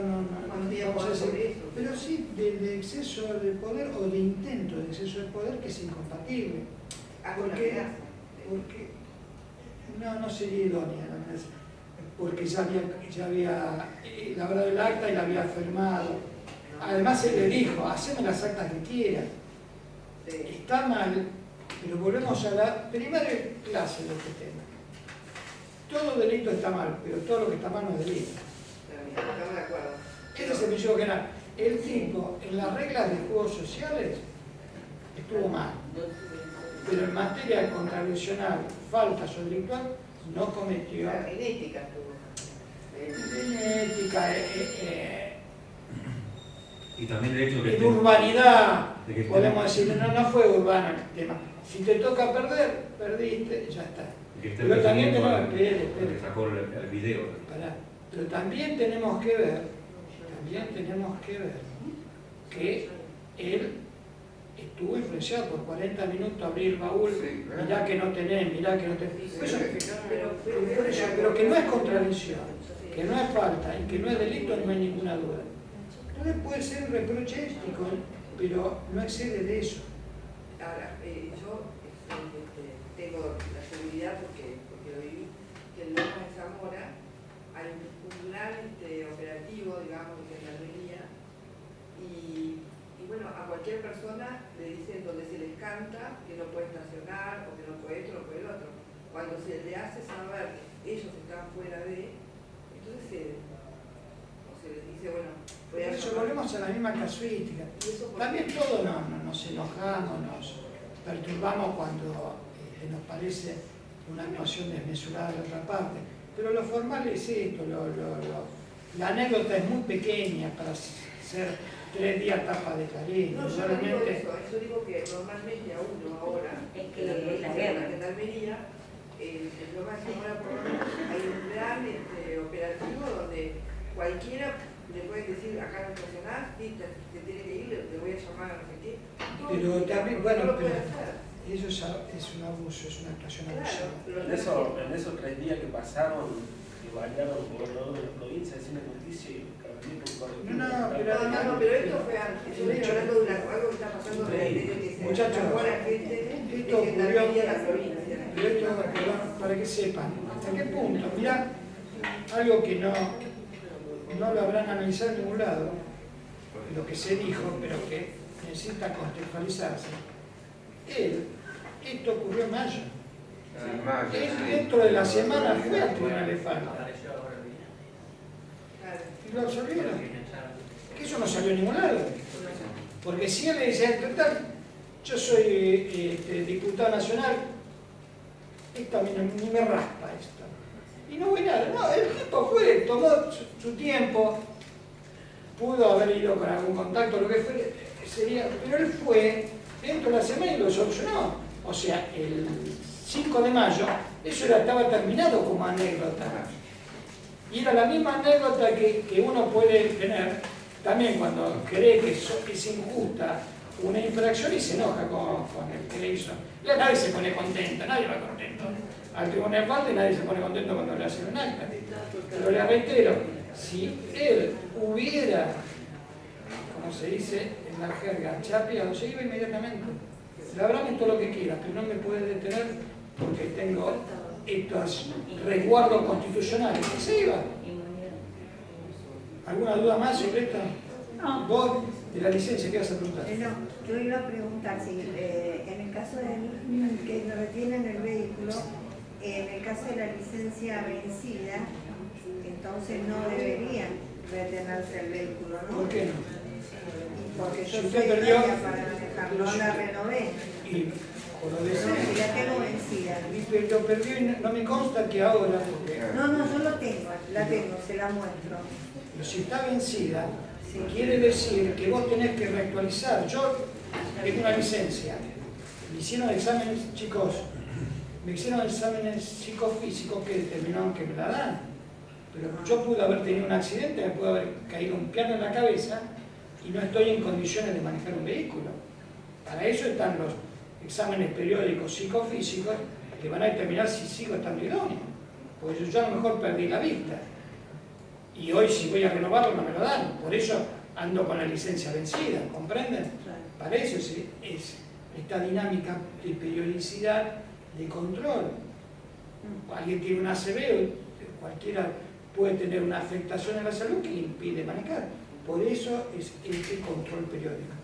vamos a decir, pero sí de exceso de poder o de intento de exceso de poder que es incompatible. Porque no sería idónea, porque ya había elaborado el acta y la había firmado. Además él le dijo, haceme las actas que quieras. Está mal, pero volvemos a la primera clase de este tema. Todo delito está mal, pero todo lo que está mal no es delito. Estamos de acuerdo. Ese es el principio general. El tipo, en las reglas de juegos sociales, estuvo mal. Pero en materia contravencional, faltas o delictual, no cometió. En ética estuvo. En ética, Y también el hecho de en urbanidad, de que podemos decir, no fue urbano el tema. Si te toca perder, perdiste, ya está. Pero también tenemos que sacó el video. Pero también tenemos que ver que él estuvo influenciado por 40 minutos a abrir el baúl, Sí, claro. mirá que no tenés. Pero que no es contradicción, que no es falta y que no es delito, no hay ninguna duda. Entonces puede ser un reproche ético, pero no excede de eso. Ahora, yo tengo la seguridad, porque lo viví, que en Lomas de Zamora hay un gran operativo, digamos, de gendarmería, y bueno, a cualquier persona le dicen donde se les canta que no puede estacionar, o que no puede esto, no puede el otro. Cuando se le hace saber que ellos están fuera de, entonces se les dice, bueno, Por eso volvemos a la misma casuística. También todos nos enojamos, nos perturbamos cuando nos parece una actuación desmesurada de otra parte. Pero lo formal es esto, la anécdota es muy pequeña para ser 3 días tapa de Clarín. No, yo no digo eso, yo digo que normalmente a uno ahora, Es que en la la guerra. gendarmería, en Lomas de Zamora por lo menos, hay un gran operativo donde cualquiera le puede decir, acá no estacionás, te tiene que ir, le voy a llamar a no sé qué. Pero también, bueno, no lo pero puede hacer. eso es un abuso, es una actuación abusiva. En esos 3 días que pasaron, que bañaron al gobernador de la provincia, haciendo justicia y Carolina por correctivo. Pero esto fue antes. Yo estoy hablando de algo que está pasando desde que se Muchachos, sacó la gente esto de gendarmería a la provincia. Pero esto, perdón, para que sepan, ¿hasta qué punto? Mirá, algo que no lo habrán analizado en ningún lado, lo que se dijo, pero que necesita contextualizarse. Esto ocurrió en mayo. Sin más, Él dentro de la semana fue al tribunal de falta y lo absolvieron. Que eso no salió a ningún lado. Porque si él le dice, total, yo soy diputado nacional, esto a mí ni me raspa esto. Y no voy nada. No, el tipo fue, tomó su tiempo, pudo haber ido con algún contacto, lo que fue, sería, pero él fue dentro de la semana y lo solucionó. O sea, el 5 de mayo, eso estaba terminado como anécdota. Y era la misma anécdota que uno puede tener también cuando cree que es injusta una infracción y se enoja con el que le hizo. Ya nadie se pone contento, nadie va contento al tribunal de falta y nadie se pone contento cuando le hacen un acta. Pero le reitero, si él hubiera, como se dice en la jerga, chapeado, se iba inmediatamente. Labrame todo lo que quiera, pero no me puede detener porque tengo estos resguardos constitucionales. Y se iba. ¿Alguna duda más sobre esto? No. ¿Vos de la licencia qué vas a preguntar? No, yo iba a preguntar si en el caso de que me retienen el vehículo, en el caso de la licencia vencida, entonces no deberían retenerse el vehículo, ¿no? ¿Por qué no? Porque yo Si usted soy perdió, idónea para manejar, no la renové. Y por lo de No, si la tengo vencida. Lo perdió y no me consta que ahora, porque No, yo lo tengo, la tengo, se la muestro. pero si está vencida, quiere decir que vos tenés que reactualizar. Yo tengo una licencia, me hicieron exámenes, chicos, me hicieron exámenes psicofísicos que determinaron que me la dan. Pero yo pude haber tenido un accidente, me pudo haber caído un piano en la cabeza y no estoy en condiciones de manejar un vehículo. Para eso están los exámenes periódicos psicofísicos que van a determinar si sigo estando idóneo. Porque yo a lo mejor perdí la vista. Y hoy si voy a renovarlo no me lo dan. Por eso ando con la licencia vencida, ¿comprenden? Para eso es esta dinámica de periodicidad de control. Alguien tiene un ACV, cualquiera puede tener una afectación en la salud que impide manejar. Por eso es este control periódico.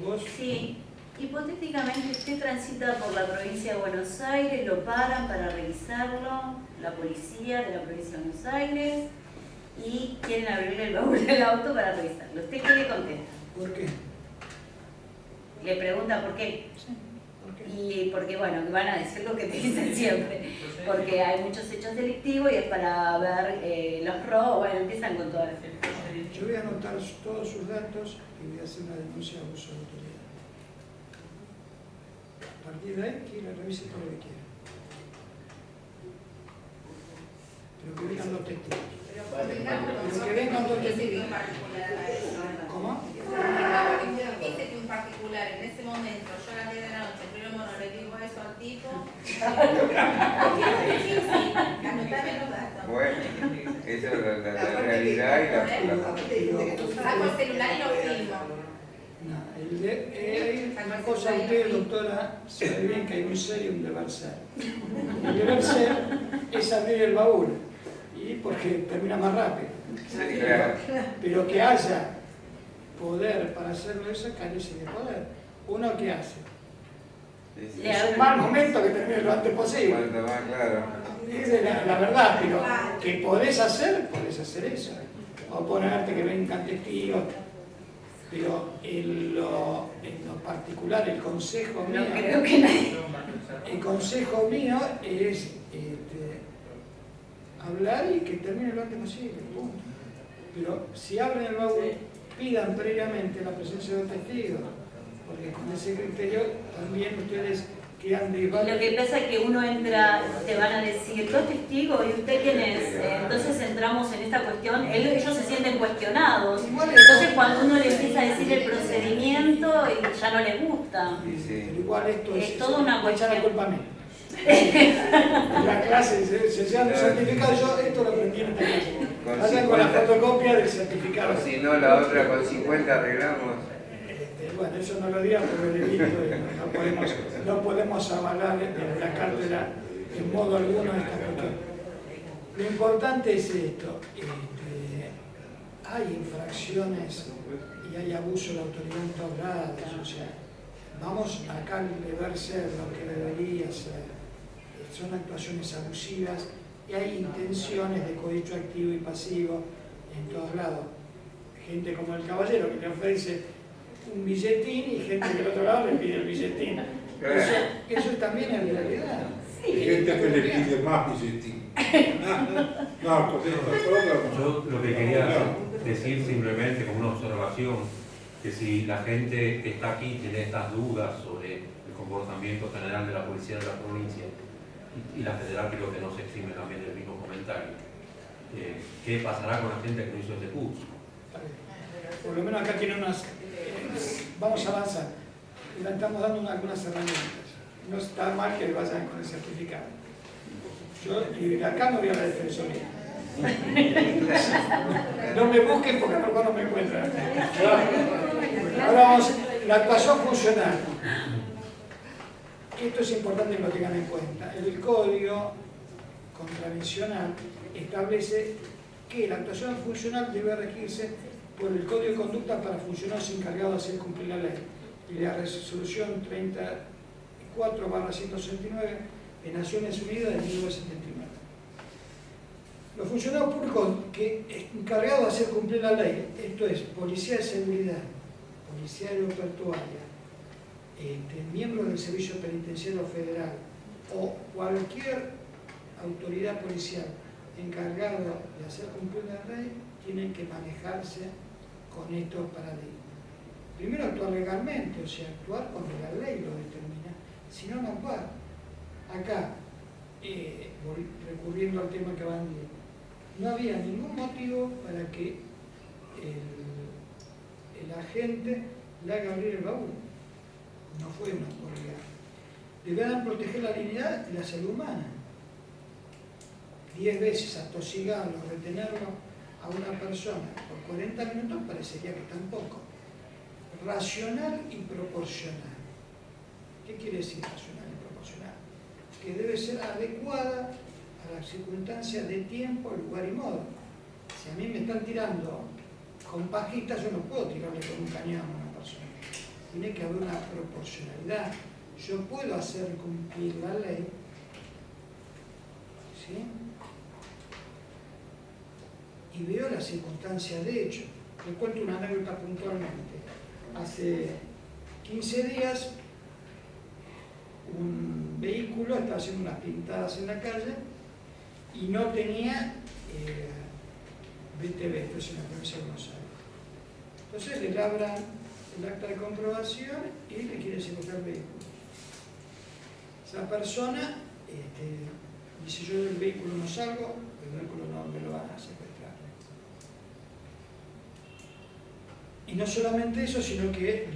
¿Vos? Sí, hipotéticamente usted transita por la provincia de Buenos Aires, lo paran para revisarlo, la policía de la provincia de Buenos Aires, y quieren abrirle el baúl del auto para revisarlo. ¿Usted qué le contesta? ¿Por qué? Le pregunta por qué. Sí, ¿por qué? Y porque, bueno, van a decir lo que te dicen siempre, porque hay muchos hechos delictivos y es para ver los robos, bueno, empiezan con todas las cosas. Yo voy a anotar todos sus datos y voy a hacer una denuncia de abuso de autoridad. A partir de ahí, quiero revise todo lo que quiera. Pero que vengan dos testigos. Pero que vengan dos testigos. ¿Cómo? Dice que un particular en ese momento, yo a las 10 de la noche, pero bueno, le digo eso al tipo. Anotame los datos. Bueno, esa es la realidad y la Saco el celular y lo filmo. No, hay una cosa, usted, doctora, sabe bien que hay un ser y un deber ser. El deber ser es abrir el baúl, y porque termina más rápido. Sí, claro. Pero que haya poder para hacerlo, eso carece de poder. ¿Uno qué hace? Es un mal momento que termine lo antes posible. Cuanto más claro. Esa es la verdad, pero que podés hacer eso. O ponerte que vengan testigos. Pero en lo particular, el consejo mío, el consejo mío es hablar y que termine lo antes posible, punto. Pero si abren el baúl, pidan previamente la presencia de un testigo, porque con ese criterio también ustedes quedan de Lo que pasa es que uno entra, te van a decir, dos testigos, ¿y usted quién es? Entonces entramos en esta cuestión, ellos se sienten cuestionados. Entonces cuando uno le empieza a decir el procedimiento, ya no les gusta. Pero igual esto es toda una cuestión. cuestión. La culpa a mí. En la clase se llama certificado, yo esto lo aprendí en esta clase. Vayan con la fotocopia del certificado. Si no, la otra con 50 arreglamos. Bueno, eso no lo diga porque el delito no podemos avalar en la cátedra en modo alguno esta cuestión. Lo importante es esto, hay infracciones y hay abuso de autoridad en todos lados, o sea, vamos acá al deber ser lo que debería ser. son actuaciones abusivas y hay intenciones de cohecho activo y pasivo en todos lados. Gente como el caballero que le ofrece un billetín y gente del otro lado le pide el billetín. Eso también es realidad. Hay gente que le pide más billetín. No, con esta cosa. Yo lo que quería decir simplemente como una observación, que si la gente que está aquí tiene estas dudas sobre el comportamiento general de la policía de la provincia, y la federal creo que no se exime también del mismo comentario, ¿qué pasará con la gente que no hizo ese curso? Por lo menos acá tiene unas... vamos a avanzar. Le estamos dando algunas herramientas. No está mal que vayan con el certificado. Yo y acá me voy a la defensoría. No me busquen porque no me encuentran. Ahora vamos, la actuación funcional. Esto es importante que lo tengan en cuenta. El código contravencional establece que la actuación funcional debe regirse por el Código de Conducta para funcionarios encargados de hacer cumplir la ley y la resolución 34/169 de Naciones Unidas de 1979. Los funcionarios públicos que encargados de hacer cumplir la ley, esto es policía de seguridad, policía aeroportuaria, miembros del Servicio Penitenciario Federal o cualquier autoridad policial encargado de hacer cumplir la ley, tienen que manejarse con estos paradigmas. Primero, actuar legalmente, o sea, actuar cuando la ley lo determina, si no, no actuar. Acá, recurriendo al tema que van a decir, no había ningún motivo para que el agente le haga abrir el baúl. No fue una autoridad. Deberán proteger la dignidad y la salud humana. 10 veces atosigarlo, retenerlo a una persona por 40 minutos parecería que tampoco. Racional y proporcional. ¿Qué quiere decir racional y proporcional? Que debe ser adecuada a las circunstancias de tiempo, lugar y modo. Si a mí me están tirando con pajitas, yo no puedo tirarle con un cañón a una persona. Tiene que haber una proporcionalidad. Yo puedo hacer cumplir la ley, ¿sí? Y veo las circunstancias de hecho. Les cuento una anécdota puntualmente. Hace 15 días, un vehículo estaba haciendo unas pintadas en la calle y no tenía BTV, esto es en la provincia de Buenos Aires. Entonces le labran el acta de comprobación y le quieren secuestrar el vehículo. Esa persona dice: yo del vehículo no salgo, el vehículo no me lo van a secuestrar. Y no solamente eso, sino que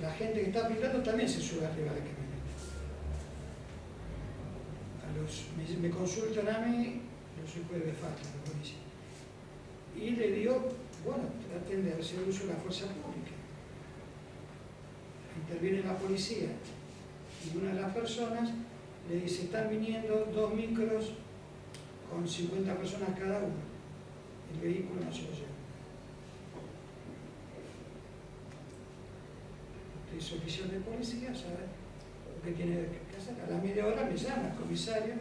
la gente que está pintando también se sube arriba de la camioneta. Me consultan a mí, yo soy juez de falta de la policía, y le digo, bueno, traten de hacer uso de la fuerza pública. Interviene la policía y una de las personas le dice: están viniendo 2 micros con 50 personas cada uno, el vehículo no se lo lleva. Es oficial de policía, ¿sabe lo que tiene que hacer? A la media hora me llama el comisario,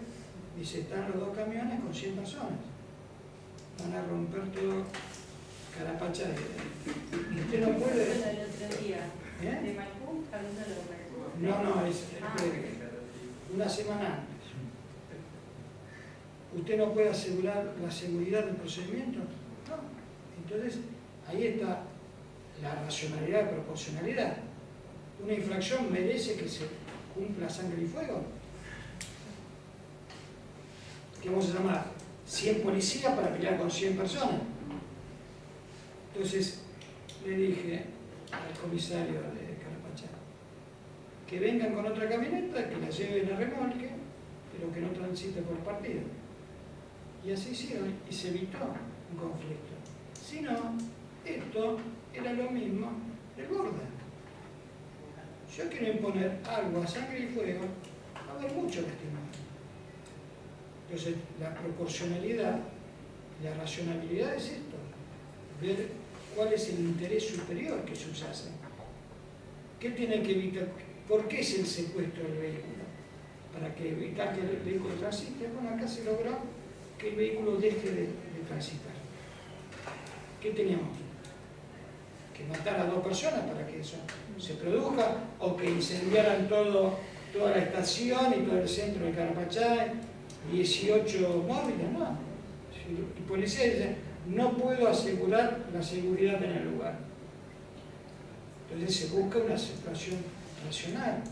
dice: están los 2 camiones con 100 personas, van a romper todo Carapacha. Usted no puede... ¿De Maipú? No, es una semana antes. ¿Usted no puede asegurar la seguridad del procedimiento? No. Entonces, ahí está la racionalidad y proporcionalidad. ¿Una infracción merece que se cumpla sangre y fuego? ¿Qué vamos a llamar? 100 policías para pelear con 100 personas. Entonces le dije al comisario de Carapachá que vengan con otra camioneta, que la lleven a remolque, pero que no transite por partido. Y así hicieron y se evitó un conflicto. Si no, esto era lo mismo del Borda. Yo quiero imponer algo a sangre y fuego, va a haber mucho lastimado. Entonces, la proporcionalidad, la racionalidad es esto, ver cuál es el interés superior que subyace. ¿Qué tiene que evitar? ¿Por qué es el secuestro del vehículo? para que evitar que el vehículo transite. Bueno, acá se logró que el vehículo deje de transitar. ¿Qué teníamos? Que matar a 2 personas para que eso se produzca, o que incendiaran toda la estación y todo el centro de Carapachay, 18 móviles, no. El policía dice, no puedo asegurar la seguridad en el lugar. Entonces se busca una situación racional.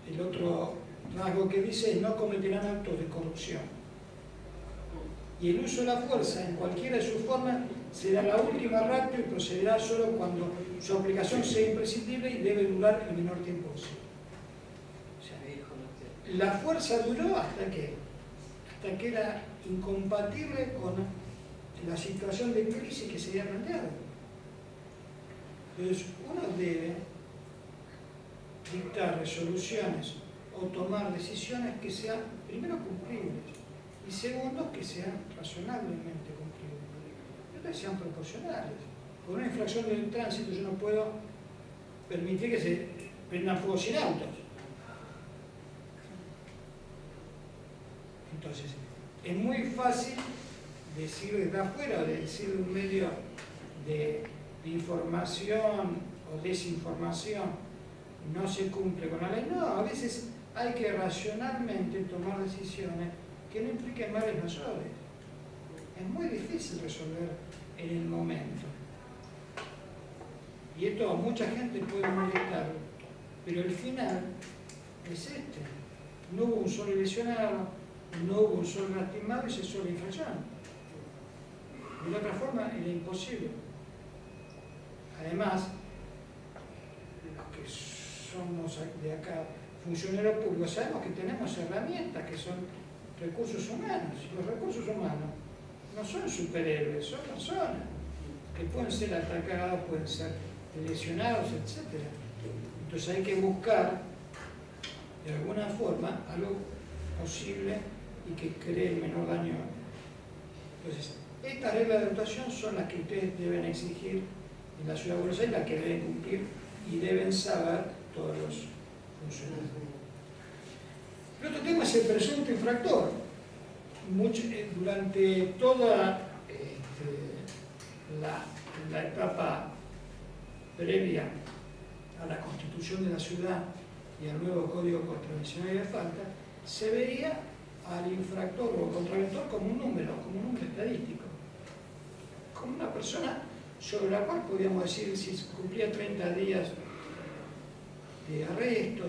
El otro rasgo que dice es no cometerán actos de corrupción. Y el uso de la fuerza en cualquiera de sus formas será la última ratio y procederá solo cuando su aplicación sea imprescindible y debe durar el menor tiempo posible. O sea, la fuerza duró hasta que era incompatible con la situación de crisis que se había planteado. Entonces, uno debe dictar resoluciones o tomar decisiones que sean, primero, cumplibles, y segundo, que sean razonablemente cumplibles, que sean proporcionales. Por una infracción del tránsito yo no puedo permitir que se prendan fuego sin autos. Entonces, es muy fácil decir desde afuera, decir de un medio de información o desinformación, no se cumple con la ley. No, a veces hay que racionalmente tomar decisiones que no impliquen males mayores. Es muy difícil resolver en el momento. Y esto a mucha gente puede molestar, pero el final es este. No hubo un solo lesionado, no hubo un solo lastimado y cesó la infracción. De otra forma era imposible. Además, los que somos de acá funcionarios públicos sabemos que tenemos herramientas que son recursos humanos. Los recursos humanos no son superhéroes, son personas que pueden ser atacados, pueden ser lesionados, etc. Entonces hay que buscar de alguna forma algo posible y que cree el menor daño. Entonces, estas reglas de actuación son las que ustedes deben exigir en la Ciudad de Buenos Aires, las que deben cumplir y deben saber todos los funcionarios. El otro tema es el presunto infractor. Durante toda la etapa previa a la constitución de la ciudad y al nuevo Código Contravencional de Falta, se veía al infractor o contraventor como un número estadístico, como una persona sobre la cual podíamos decir si cumplía 30 días de arresto,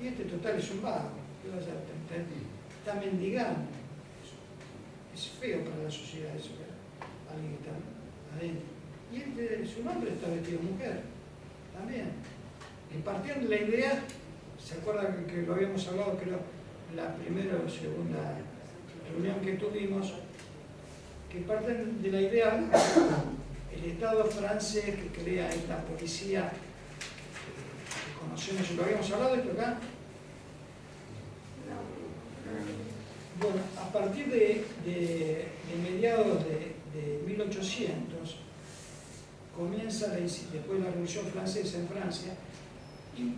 y este total es un vago, ¿qué va a hacer? Está mendigando. Es feo para la sociedad eso, alguien que está adentro. Y su nombre está vestido de mujer, también. Y partiendo de la idea, ¿se acuerdan que lo habíamos hablado, creo, la primera o segunda reunión que tuvimos? Que parten de la idea, el Estado francés que crea esta policía que conocemos, lo habíamos hablado esto acá. Bueno, a partir de mediados de 1800, comienza, después de la Revolución Francesa en Francia, y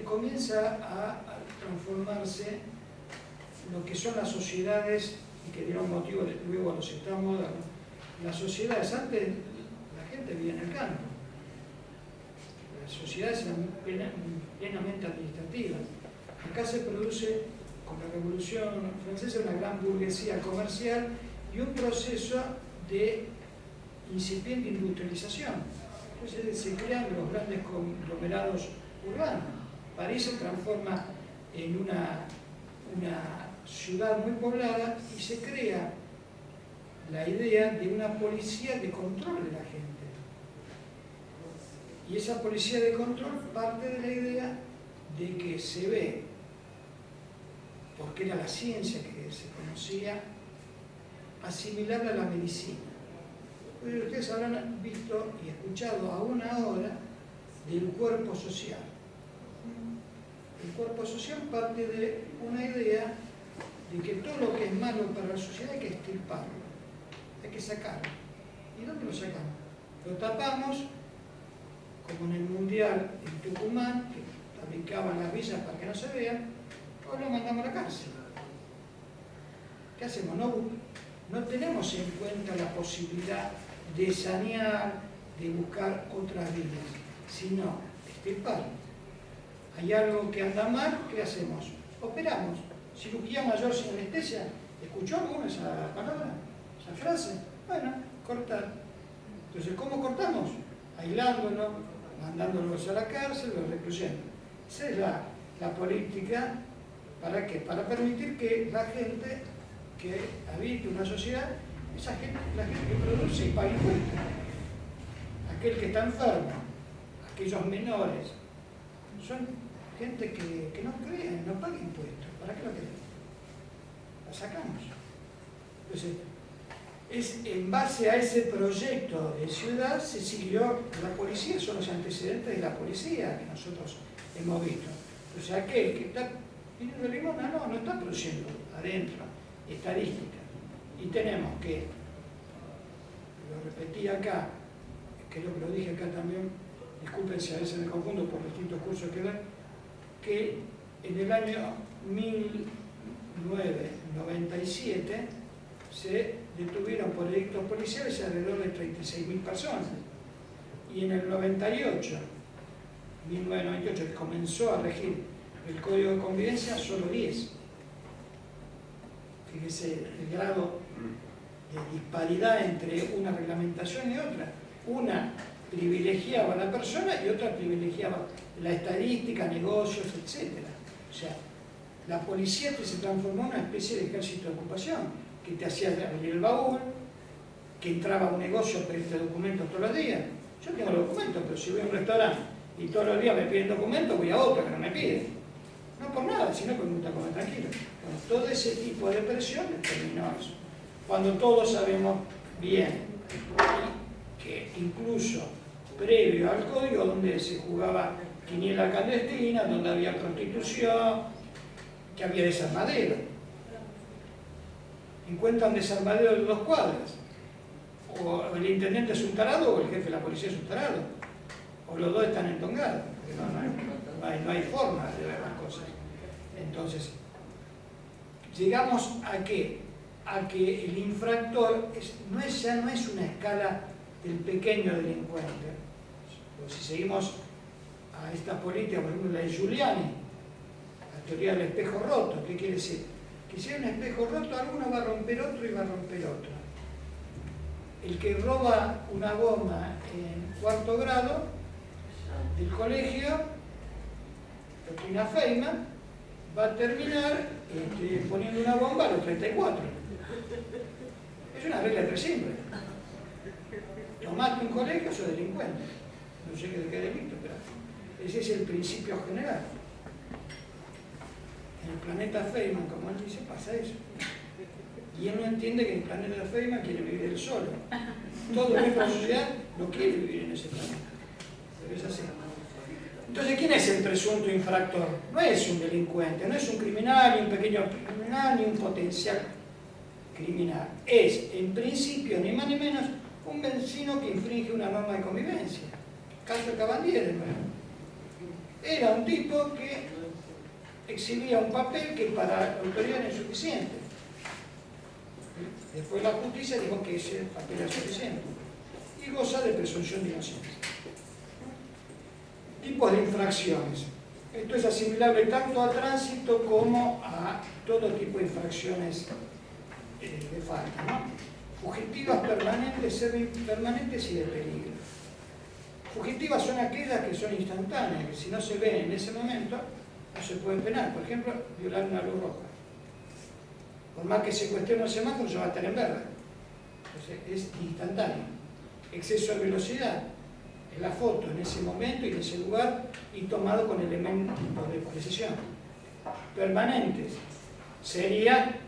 comienza a transformarse lo que son las sociedades, y que dieron motivo luego a los estados modernos. Las sociedades, antes la gente vivía en el campo, las sociedades eran plenamente administrativas. Acá se produce, con la Revolución Francesa, una gran burguesía comercial y un proceso de incipiente industrialización. Entonces se crean los grandes conglomerados urbanos. París se transforma en una ciudad muy poblada y se crea la idea de una policía de control de la gente. Y esa policía de control parte de la idea de que se ve, porque era la ciencia que se conocía, asimilarla a la medicina. Ustedes habrán visto y escuchado aún ahora del cuerpo social. El cuerpo social parte de una idea de que todo lo que es malo para la sociedad hay que extirparlo, hay que sacarlo. ¿Y dónde lo sacamos? Lo tapamos, como en el Mundial en Tucumán, que tapicaban las villas para que no se vean, o lo mandamos a la cárcel. ¿Qué hacemos? No tenemos en cuenta la posibilidad de sanear, de buscar otras vías, sino extirpar. Hay algo que anda mal, ¿qué hacemos? Operamos. Cirugía mayor sin anestesia. ¿Escuchó alguno esa palabra? ¿Esa frase? Bueno, cortar. Entonces, ¿cómo cortamos? Aislándolo, mandándolos a la cárcel o recluyendo. Esa es la política. ¿Para qué? Para permitir que la gente que habite una sociedad, esa gente, la gente que produce y paga impuestos. Aquel que está enfermo, aquellos menores, son gente que no cree, no paga impuestos. ¿Para qué lo queremos? La sacamos. Entonces, en base a ese proyecto de ciudad se siguió la policía, son los antecedentes de la policía que nosotros hemos visto. Entonces, aquel que está viniendo de Limona, no está produciendo adentro estadística. Y tenemos que, lo repetí acá, creo que lo dije acá también, disculpen si a veces me confundo por distintos cursos que doy, que en el año 1997 se detuvieron por delitos policiales alrededor de 36.000 personas. Y en el 1998, que comenzó a regir el Código de Convivencia, solo 10. Fíjese el grado de disparidad entre una reglamentación y otra. Una privilegiaba a la persona y otra privilegiaba la estadística, negocios, etc. O sea, la policía se transformó en una especie de ejército de ocupación, que te hacía abrir el baúl, que entraba a un negocio a pedirte documentos todos los días. Yo tengo los documentos, pero si voy a un restaurante y todos los días me piden documentos, voy a otro que no me pide. No por nada, sino porque me gusta comer tranquilo. Bueno, todo ese tipo de presión determinó eso. Cuando todos sabemos bien que incluso previo al código, donde se jugaba quiniela clandestina, donde había prostitución, que había desarmadero. Encuentran desarmadero de 2 cuadras. O el intendente es un tarado o el jefe de la policía es un tarado. O los dos están entongados. No hay forma de ver las cosas. Entonces, llegamos a que el infractor ya no es una escala del pequeño delincuente. O si seguimos a esta política, por ejemplo, la de Giuliani, la teoría del espejo roto, ¿qué quiere decir? Que si hay un espejo roto, alguno va a romper otro y va a romper otro. El que roba una goma en 4º grado del colegio, doctrina Feynman, va a terminar poniendo una bomba a los 34. Es una regla de 3 simples. Tomaste un colegio, sos delincuente. No sé de qué delito, pero ese es el principio general. En el planeta Feynman, como él dice, pasa eso. Y él no entiende que en el planeta Feynman quiere vivir él solo. Todo nuestra sociedad no quiere vivir en ese planeta. Pero es así. Entonces, ¿quién es el presunto infractor? No es un delincuente, no es un criminal, ni un pequeño criminal, ni un potencial criminal. Es, en principio, ni más ni menos, un vecino que infringe una norma de convivencia. Caso de Cabandier, de nuevo. Era un tipo que exhibía un papel que para la autoridad era insuficiente. Después la justicia dijo que ese papel era suficiente. Y goza de presunción de inocencia. Tipos de infracciones. Esto es asimilable tanto a tránsito como a todo tipo de infracciones de falta, ¿no? Fugitivas, permanentes, semipermanentes y de peligro. Fugitivas son aquellas que son instantáneas, que si no se ven en ese momento, no se pueden penar. Por ejemplo, violar una luz roja. Por más que se cuestione el semáforo, ya va a estar en verde. Entonces, es instantáneo. Exceso de velocidad. Es la foto en ese momento y en ese lugar y tomado con elementos de precisión. Permanentes. Sería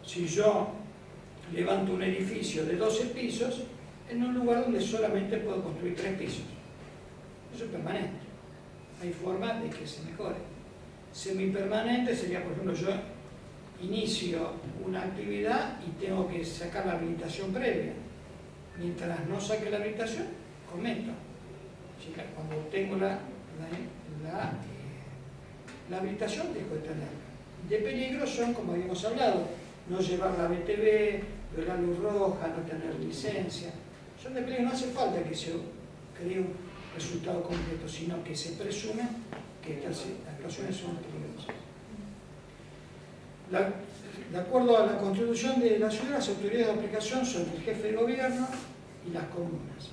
si yo levanto un edificio de 12 pisos en un lugar donde solamente puedo construir 3 pisos. Eso es permanente. Hay forma de que se mejore. Semipermanente sería, por ejemplo, yo inicio una actividad y tengo que sacar la habilitación previa. Mientras no saque la habilitación, cometo. Cuando obtengo la la habilitación dejó de tenerla. De peligro son, como habíamos hablado, no llevar la BTV, violar luz roja, no tener licencia. Son de peligro, no hace falta que se cree un resultado completo, sino que se presume que estas actuaciones son peligrosas. De acuerdo a la Constitución de la ciudad, las autoridades de aplicación son el jefe de gobierno y las comunas.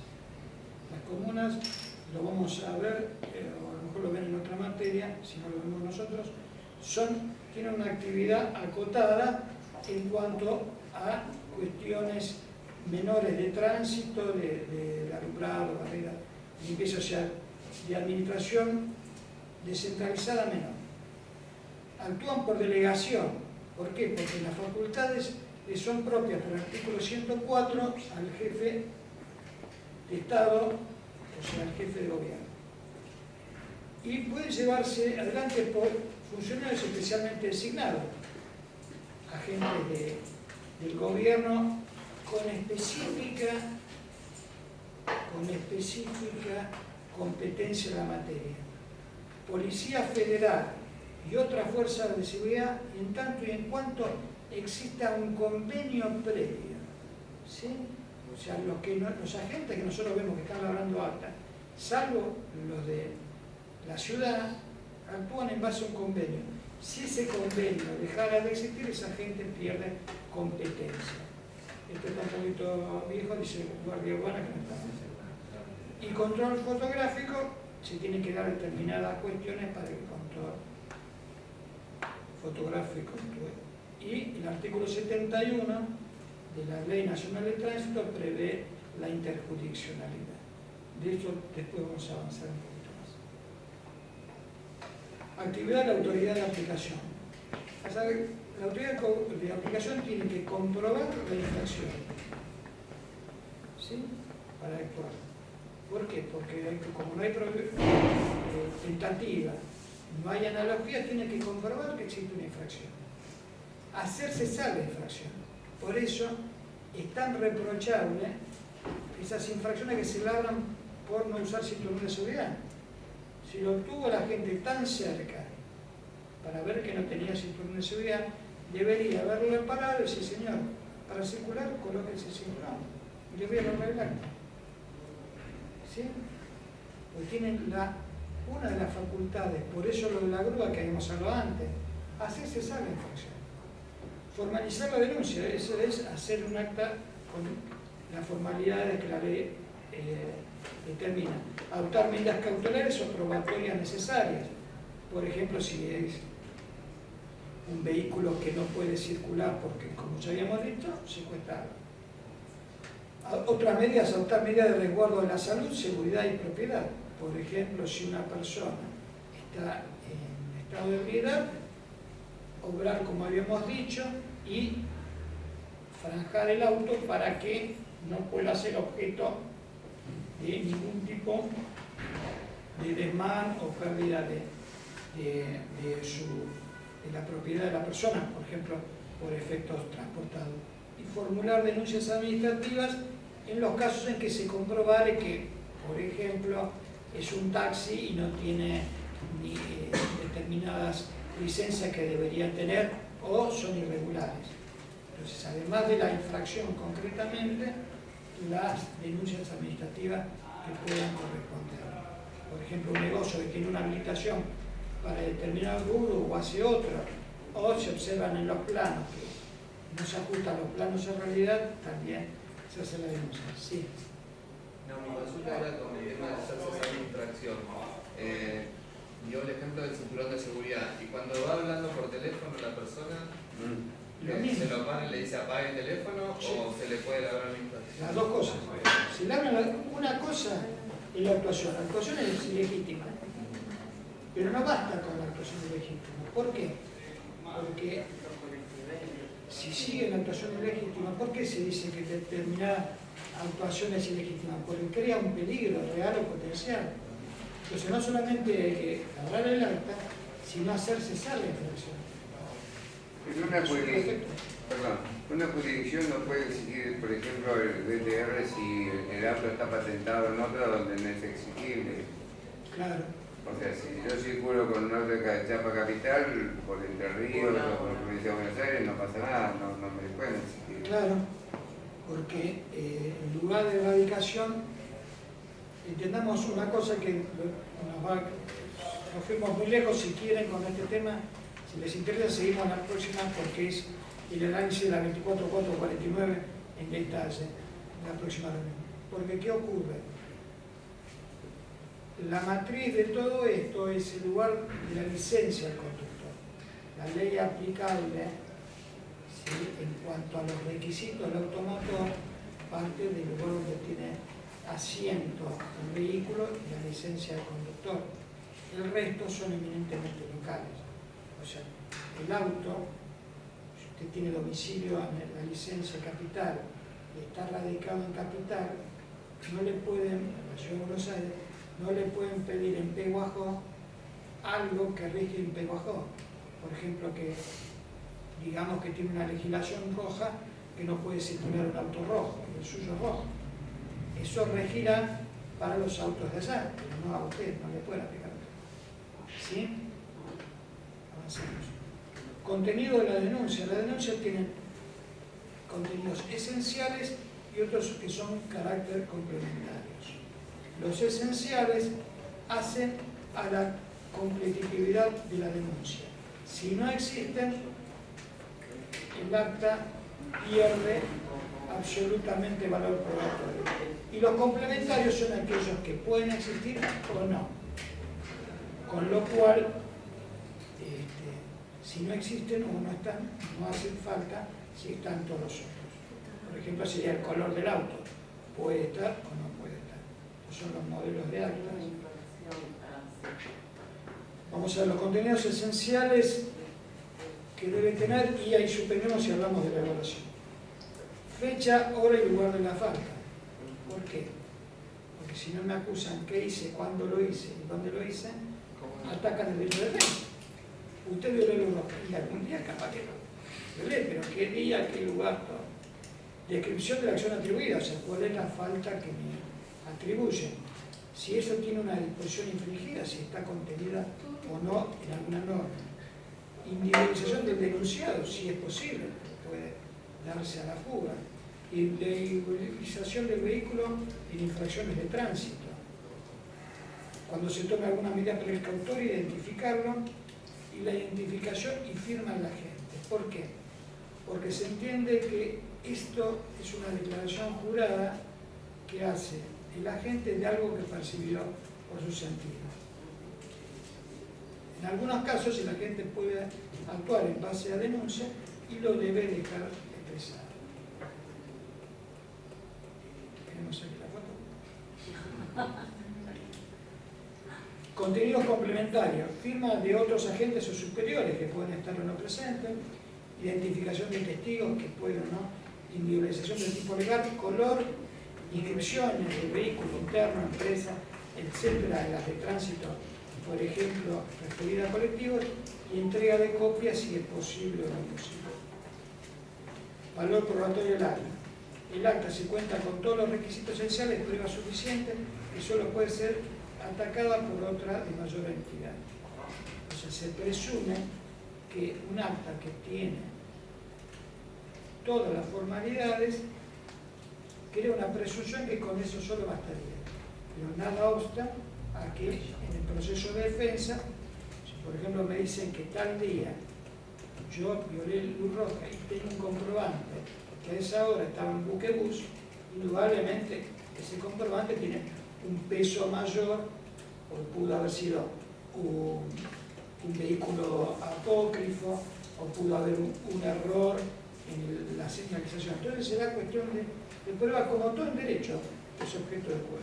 Las comunas lo vamos a ver, o a lo mejor lo ven en otra materia, si no lo vemos nosotros, tienen una actividad acotada en cuanto a cuestiones menores de tránsito, de alumbrado, barrera, limpieza, o sea, de administración descentralizada menor. Actúan por delegación. ¿Por qué? Porque las facultades le son propias por el artículo 104 al jefe de Estado, o sea, al jefe de gobierno. Y puede llevarse adelante por funcionarios especialmente designados, agentes del gobierno con específica competencia en la materia. Policía Federal y otras fuerzas de seguridad, en tanto y en cuanto exista un convenio previo. ¿Sí? O sea, los agentes que nosotros vemos que están labrando acta, salvo los de la ciudad, actúan en base a un convenio. Si ese convenio dejara de existir, esa gente pierde competencia. Esto está un poquito viejo, dice Guardia Urbana que no está. Y control fotográfico, se tienen que dar determinadas cuestiones para que el control fotográfico actúe. Y el artículo 71 de la Ley Nacional de Tránsito prevé la interjurisdiccionalidad. De eso después vamos a avanzar un poquito más. Actividad de la autoridad de aplicación. O sea, la autoridad de aplicación tiene que comprobar la infracción, ¿sí? Para actuar. ¿Por qué? Porque como no hay tentativa, no hay analogía, tiene que comprobar que existe una infracción. Hacer cesar la infracción. Por eso es tan reprochable esas infracciones que se labran por no usar cinturón de seguridad. Si lo obtuvo la gente tan cerca para ver que no tenía cinturón de seguridad, debería haberlo parado y decir, señor, para circular coloque ese cinturón. Y le voy a nombrar el acta. ¿Sí? Pues tienen una de las facultades, por eso lo de la grúa que habíamos hablado antes, hacer cesar la infracción. Formalizar la denuncia, eso es hacer un acta con las formalidades que la ley determina. Adoptar medidas cautelares o probatorias necesarias. Por ejemplo, si es un vehículo que no puede circular porque, como ya habíamos dicho, secuestrarlo. Otras medidas, adoptar medidas de resguardo de la salud, seguridad y propiedad. Por ejemplo, si una persona está en estado de ebriedad, obrar como habíamos dicho y franjar el auto para que no pueda ser objeto de ningún tipo de desmán o pérdida de la propiedad de la persona, por ejemplo, por efectos transportados. Y formular denuncias administrativas en los casos en que se comprobare que, por ejemplo, es un taxi y no tiene ni determinadas licencias que debería tener o son irregulares. Entonces, además de la infracción concretamente, las denuncias administrativas que puedan corresponder. Por ejemplo, un negocio que tiene una habilitación para determinado rubro o hace otro, o se observan en los planos que no se ajustan los planos en realidad, también se hace la denuncia. Sí. No, mi consulta era con el tema de hacerse esa infracción. Dio el ejemplo del cinturón de seguridad y cuando va hablando por teléfono la persona, ¿se lo para y le dice apague el teléfono sí. O se le puede labrar la infracción? Las dos cosas. Si labran una cosa es la actuación es ilegítima. Pero no basta con la actuación ilegítima. ¿Por qué? Porque si sigue la actuación ilegítima, ¿por qué se dice que determinada actuación es ilegítima? Porque crea un peligro real o potencial. Entonces no solamente hay que labrar el acta, sino hacer cesar la infracción. Pero una jurisdicción no puede exigir, por ejemplo, el BTR si el auto está patentado en otra donde no es exigible. Claro. O sea, si yo circulo con un auto de Chapa Capital, por Entre Ríos, o por la provincia de Buenos Aires, no pasa nada, no me pueden exigir. Claro, porque en lugar de erradicación, entendamos una cosa que nos fuimos muy lejos. Si quieren con este tema, si les interesa, seguimos la próxima, porque es el análisis de la 24.449 en detalle, la próxima reunión. Porque ¿qué ocurre? La matriz de todo esto es el lugar de la licencia del conductor. La ley aplicable, ¿sí?, en cuanto a los requisitos del automotor, parte del lugar donde tiene asiento el vehículo y la licencia del conductor. El resto son eminentemente locales. O sea, el auto, si usted tiene domicilio en la licencia capital y está radicado en capital, no le pueden, en la ciudad de Buenos Aires, no le pueden pedir en Peguajó algo que rige en Peguajó. Por ejemplo, que digamos que tiene una legislación roja, que no puede circular un auto rojo, el suyo rojo. Eso regirá para los autos de allá, pero no a usted, no le pueden aplicar. ¿Sí? Avancemos. Contenido de la denuncia. La denuncia tiene contenidos esenciales y otros que son carácter complementarios. Los esenciales hacen a la competitividad de la denuncia. Si no existen, el acta pierde absolutamente valor probatorio. Y los complementarios son aquellos que pueden existir o no. Con lo cual, si no existen o no están, no hacen falta si están todos los otros. Por ejemplo, sería el color del auto. Puede estar o no puede estar. Estos son los modelos de actas. Vamos a ver los contenidos esenciales que debe tener, y ahí suspendemos y hablamos de la evaluación. Fecha, hora y lugar de la falta. ¿Por qué? Porque si no me acusan qué hice, cuándo lo hice y dónde lo hice, atacan el derecho de defensa. Usted violó los dos, y algún día capaz que no. Violé, pero qué día, qué lugar, todo. Descripción de la acción atribuida, o sea, cuál es la falta que me atribuyen. Si eso tiene una disposición infringida, si está contenida o no en alguna norma. Individualización del denunciado, si es posible, puede darse a la fuga. Individualización del vehículo en infracciones de tránsito. Cuando se tome alguna medida precautoria, identificarlo, y la identificación y firma de la gente. ¿Por qué? Porque se entiende que esto es una declaración jurada que hace el agente de algo que percibió por sus sentidos. En algunos casos el agente puede actuar en base a denuncia y lo debe dejar expresado. ¿Tenemos aquí la foto? Contenidos complementarios, firma de otros agentes o superiores que pueden estar o no presentes, identificación de testigos que pueden o no, individualización del tipo legal, color, inscripciones del vehículo interno, empresa, etcétera, de las de tránsito, por ejemplo, referida a colectivos, y entrega de copias si es posible o no posible. Valor probatorio del acta. El acta se cuenta con todos los requisitos esenciales, pruebas suficientes, y solo puede ser atacada por otra de mayor entidad. O sea, se presume que un acta que tiene todas las formalidades crea una presunción que con eso solo bastaría. Pero nada obsta a que en el proceso de defensa, si por ejemplo me dicen que tal día yo violé luz roja y tengo un comprobante que a esa hora estaba en buquebús, indudablemente ese comprobante tiene un peso mayor, o pudo haber sido un vehículo apócrifo, o pudo haber un error en la señalización. Entonces será cuestión de prueba, como todo en derecho, que es objeto de juego.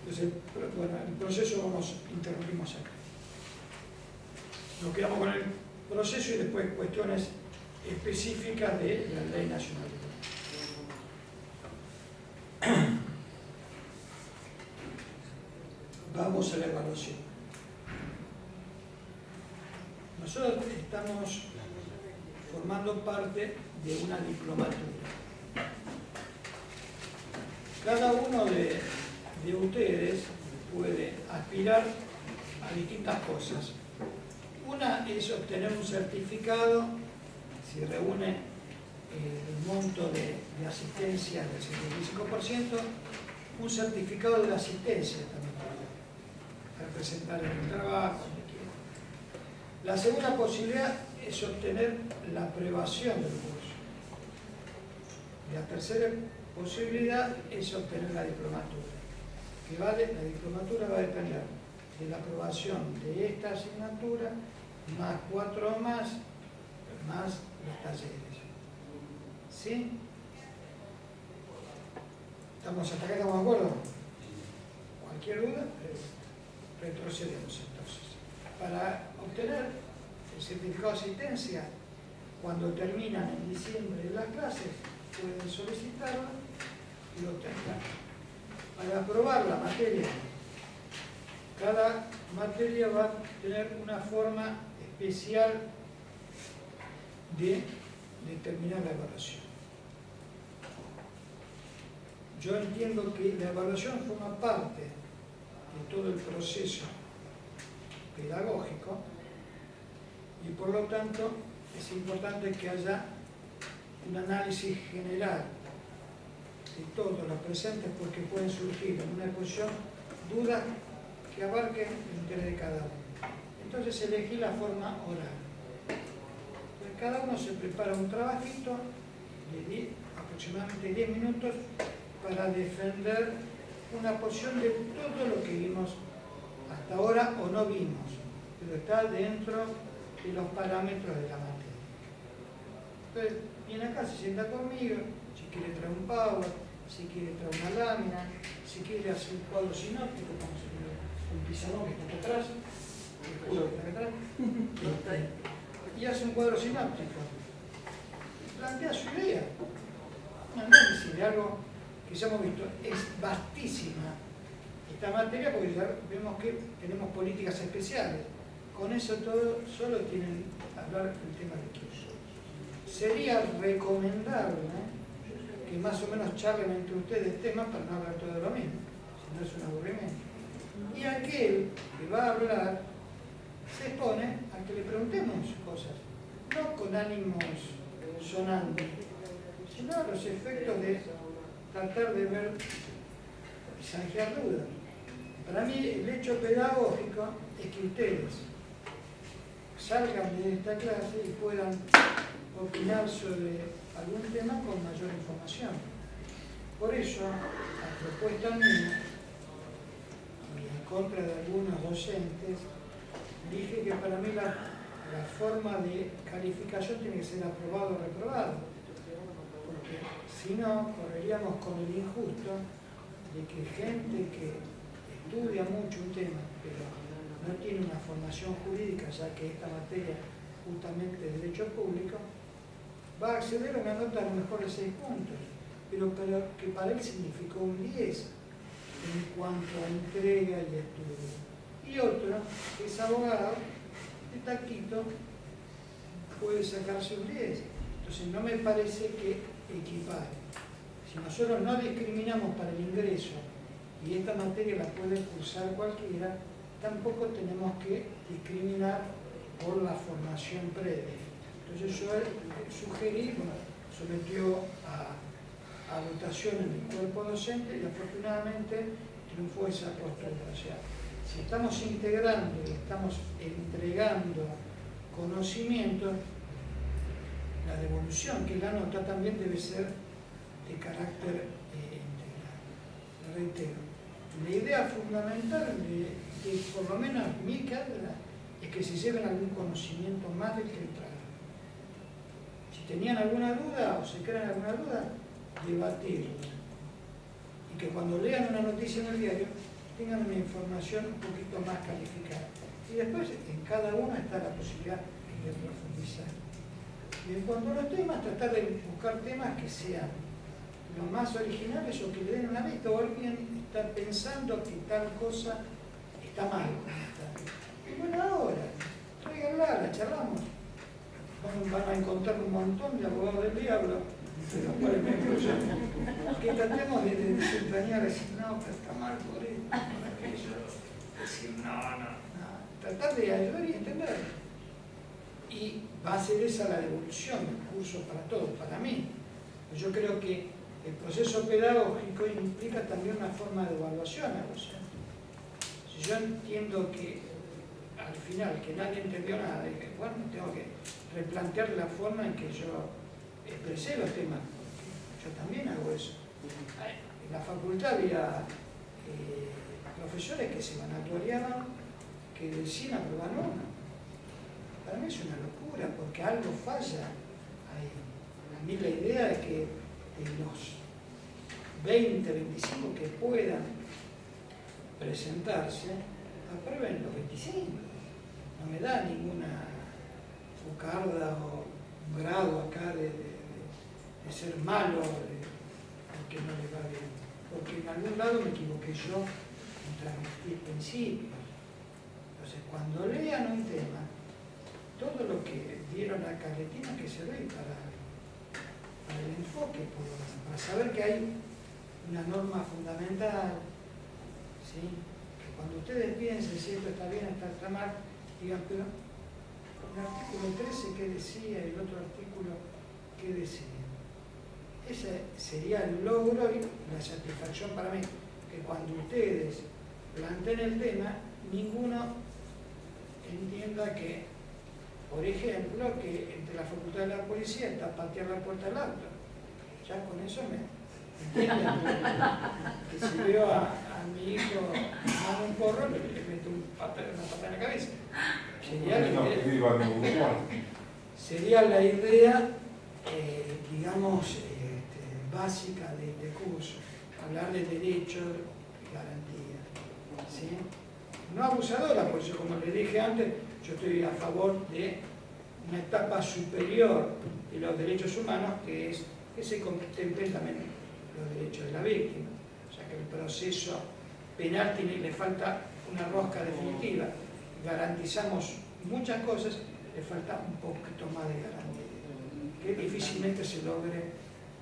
Entonces, bueno, el proceso interrumpimos acá. Nos quedamos con el proceso y después cuestiones específicas de la ley nacional. Vamos a la evaluación. Nosotros estamos formando parte de una diplomatura. Cada uno de ustedes puede aspirar a distintas cosas. Una es obtener un certificado, si reúne el monto de asistencia del 75%, un certificado de asistencia también para presentar en el trabajo, donde quiera. La segunda posibilidad es obtener la aprobación del curso. La tercera posibilidad es obtener la diplomatura. La diplomatura va a depender de la aprobación de esta asignatura, más 4 más los talleres. ¿Sí? ¿Hasta acá estamos de acuerdo? Cualquier duda, retrocedemos entonces. Para obtener el certificado de asistencia, cuando terminan en diciembre las clases, pueden solicitarlo y lo tendrán. Para aprobar la materia, cada materia va a tener una forma especial de determinar la evaluación. Yo entiendo que la evaluación forma parte de todo el proceso pedagógico y por lo tanto es importante que haya un análisis general de todos los presentes porque pueden surgir en una exposición dudas que abarquen el interés de cada uno. Entonces elegí la forma oral. Entonces, cada uno se prepara un trabajito de aproximadamente 10 minutos para defender una posición de todo lo que vimos hasta ahora o no vimos, pero está dentro de los parámetros de la materia. Entonces, viene acá, se sienta conmigo, si quiere traer un power, si quiere traer una lámina, si quiere hacer un cuadro sinóptico, como se ve, un pizarrón que está acá atrás, el culo que está acá atrás, y hace un cuadro sinóptico. Plantea su idea, un análisis de algo que ya hemos visto. Es vastísima esta materia porque ya vemos que tenemos políticas especiales. Con eso todo solo tienen que hablar el tema de curso. Sería recomendable que más o menos charlen entre ustedes temas para no hablar todo de lo mismo, si no es un aburrimiento. Y aquel que va a hablar se expone a que le preguntemos cosas, no con ánimos sonantes, sino a los efectos de tratar de ver y zanjear dudas. Para mí el hecho pedagógico es que ustedes salgan de esta clase y puedan opinar sobre algún tema con mayor información. Por eso, a propuesta mía, y en contra de algunos docentes, dije que para mí la forma de calificación tiene que ser aprobado o reprobado, porque si no, correríamos con el injusto de que gente que estudia mucho un tema, pero no tiene una formación jurídica, ya que esta materia justamente es derecho público, va a acceder a una nota a lo mejor de 6 puntos, pero que para él significó un 10 en cuanto a entrega y estudio. Y otro, que es abogado, de taquito, puede sacarse un 10. Entonces no me parece que equipare. Si nosotros no discriminamos para el ingreso y esta materia la puede cursar cualquiera, tampoco tenemos que discriminar por la formación previa. Entonces yo sugerí, sometió a votación en el cuerpo docente y afortunadamente triunfó esa postura. O sea, si estamos integrando y estamos entregando conocimiento, la devolución, que la nota también debe ser de carácter integral. Reitero, la idea fundamental de por lo menos mi cátedra es que se lleven algún conocimiento más del que entraron. Si tenían alguna duda o se crean alguna duda, debatirla. Y que cuando lean una noticia en el diario tengan una información un poquito más calificada. Y después en cada una está la posibilidad de profundizar. Y en cuanto a los temas, tratar de buscar temas que sean los más originales o que le den una vista, o alguien está pensando que tal cosa está mal. Y bueno, ahora, tráiganla, la charlamos. Van a encontrar un montón de abogados del diablo, de los cuales me incluyo, que tratemos de desentrañar, decir, no, pero está mal por esto, por aquello. decir no, tratar de ayudar y entender. Y va a ser esa la devolución del curso para todos, para mí. Yo creo que el proceso pedagógico implica también una forma de evaluación a los docentes. Si yo entiendo que al final que nadie entendió nada, dije, bueno, tengo que replantear la forma en que yo expresé los temas. Yo también hago eso. En la facultad había profesores que se vanagloriaban que decían aprobar una. Para mí es una locura, porque algo falla ahí. A mí la idea es que de los 20, 25 que puedan presentarse, aprueben los 25. No me da ninguna fucarda o un grado acá de ser malo, porque no le va bien. Porque en algún lado me equivoqué yo en transmitir principios. Entonces, cuando lean un tema, todo lo que dieron acá le tiene que servir para el enfoque, para saber que hay una norma fundamental, ¿sí? Que cuando ustedes piensen si esto está bien, está mal, digan, pero el artículo 13, ¿qué decía? El otro artículo, ¿qué decía? Ese sería el logro y la satisfacción para mí, que cuando ustedes planteen el tema, ninguno entienda que, por ejemplo, que entre la facultad de la policía está patear la puerta al auto. Ya con eso me entienden que si veo a mi hijo fumando un porro, le meto una patada en la cabeza. Sería la idea, digamos, básica de curso, hablar de derechos y garantías, ¿sí? No abusadora, por eso, como les dije antes, yo estoy a favor de una etapa superior de los derechos humanos, que es que se contemplen también los derechos de la víctima. O sea, que el proceso penal le falta una rosca definitiva. Garantizamos muchas cosas, le falta un poquito más de garantía, que difícilmente se logre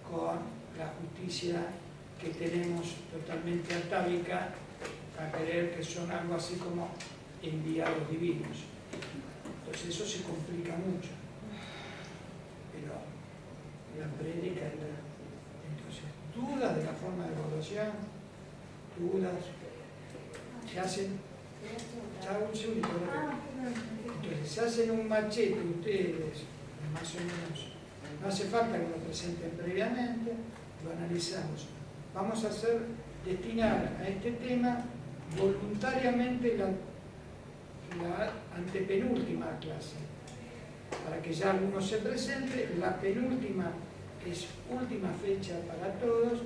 con la justicia que tenemos totalmente atávica a creer que son algo así como enviados divinos. Entonces eso se complica mucho. Pero la prédica es la... Entonces, dudas de la forma de evaluación, dudas, se hacen... Entonces, se hacen un machete ustedes, más o menos. No hace falta que lo presenten previamente, lo analizamos. Vamos a destinar a este tema voluntariamente la antepenúltima clase, para que ya alguno se presente. La penúltima es última fecha para todos,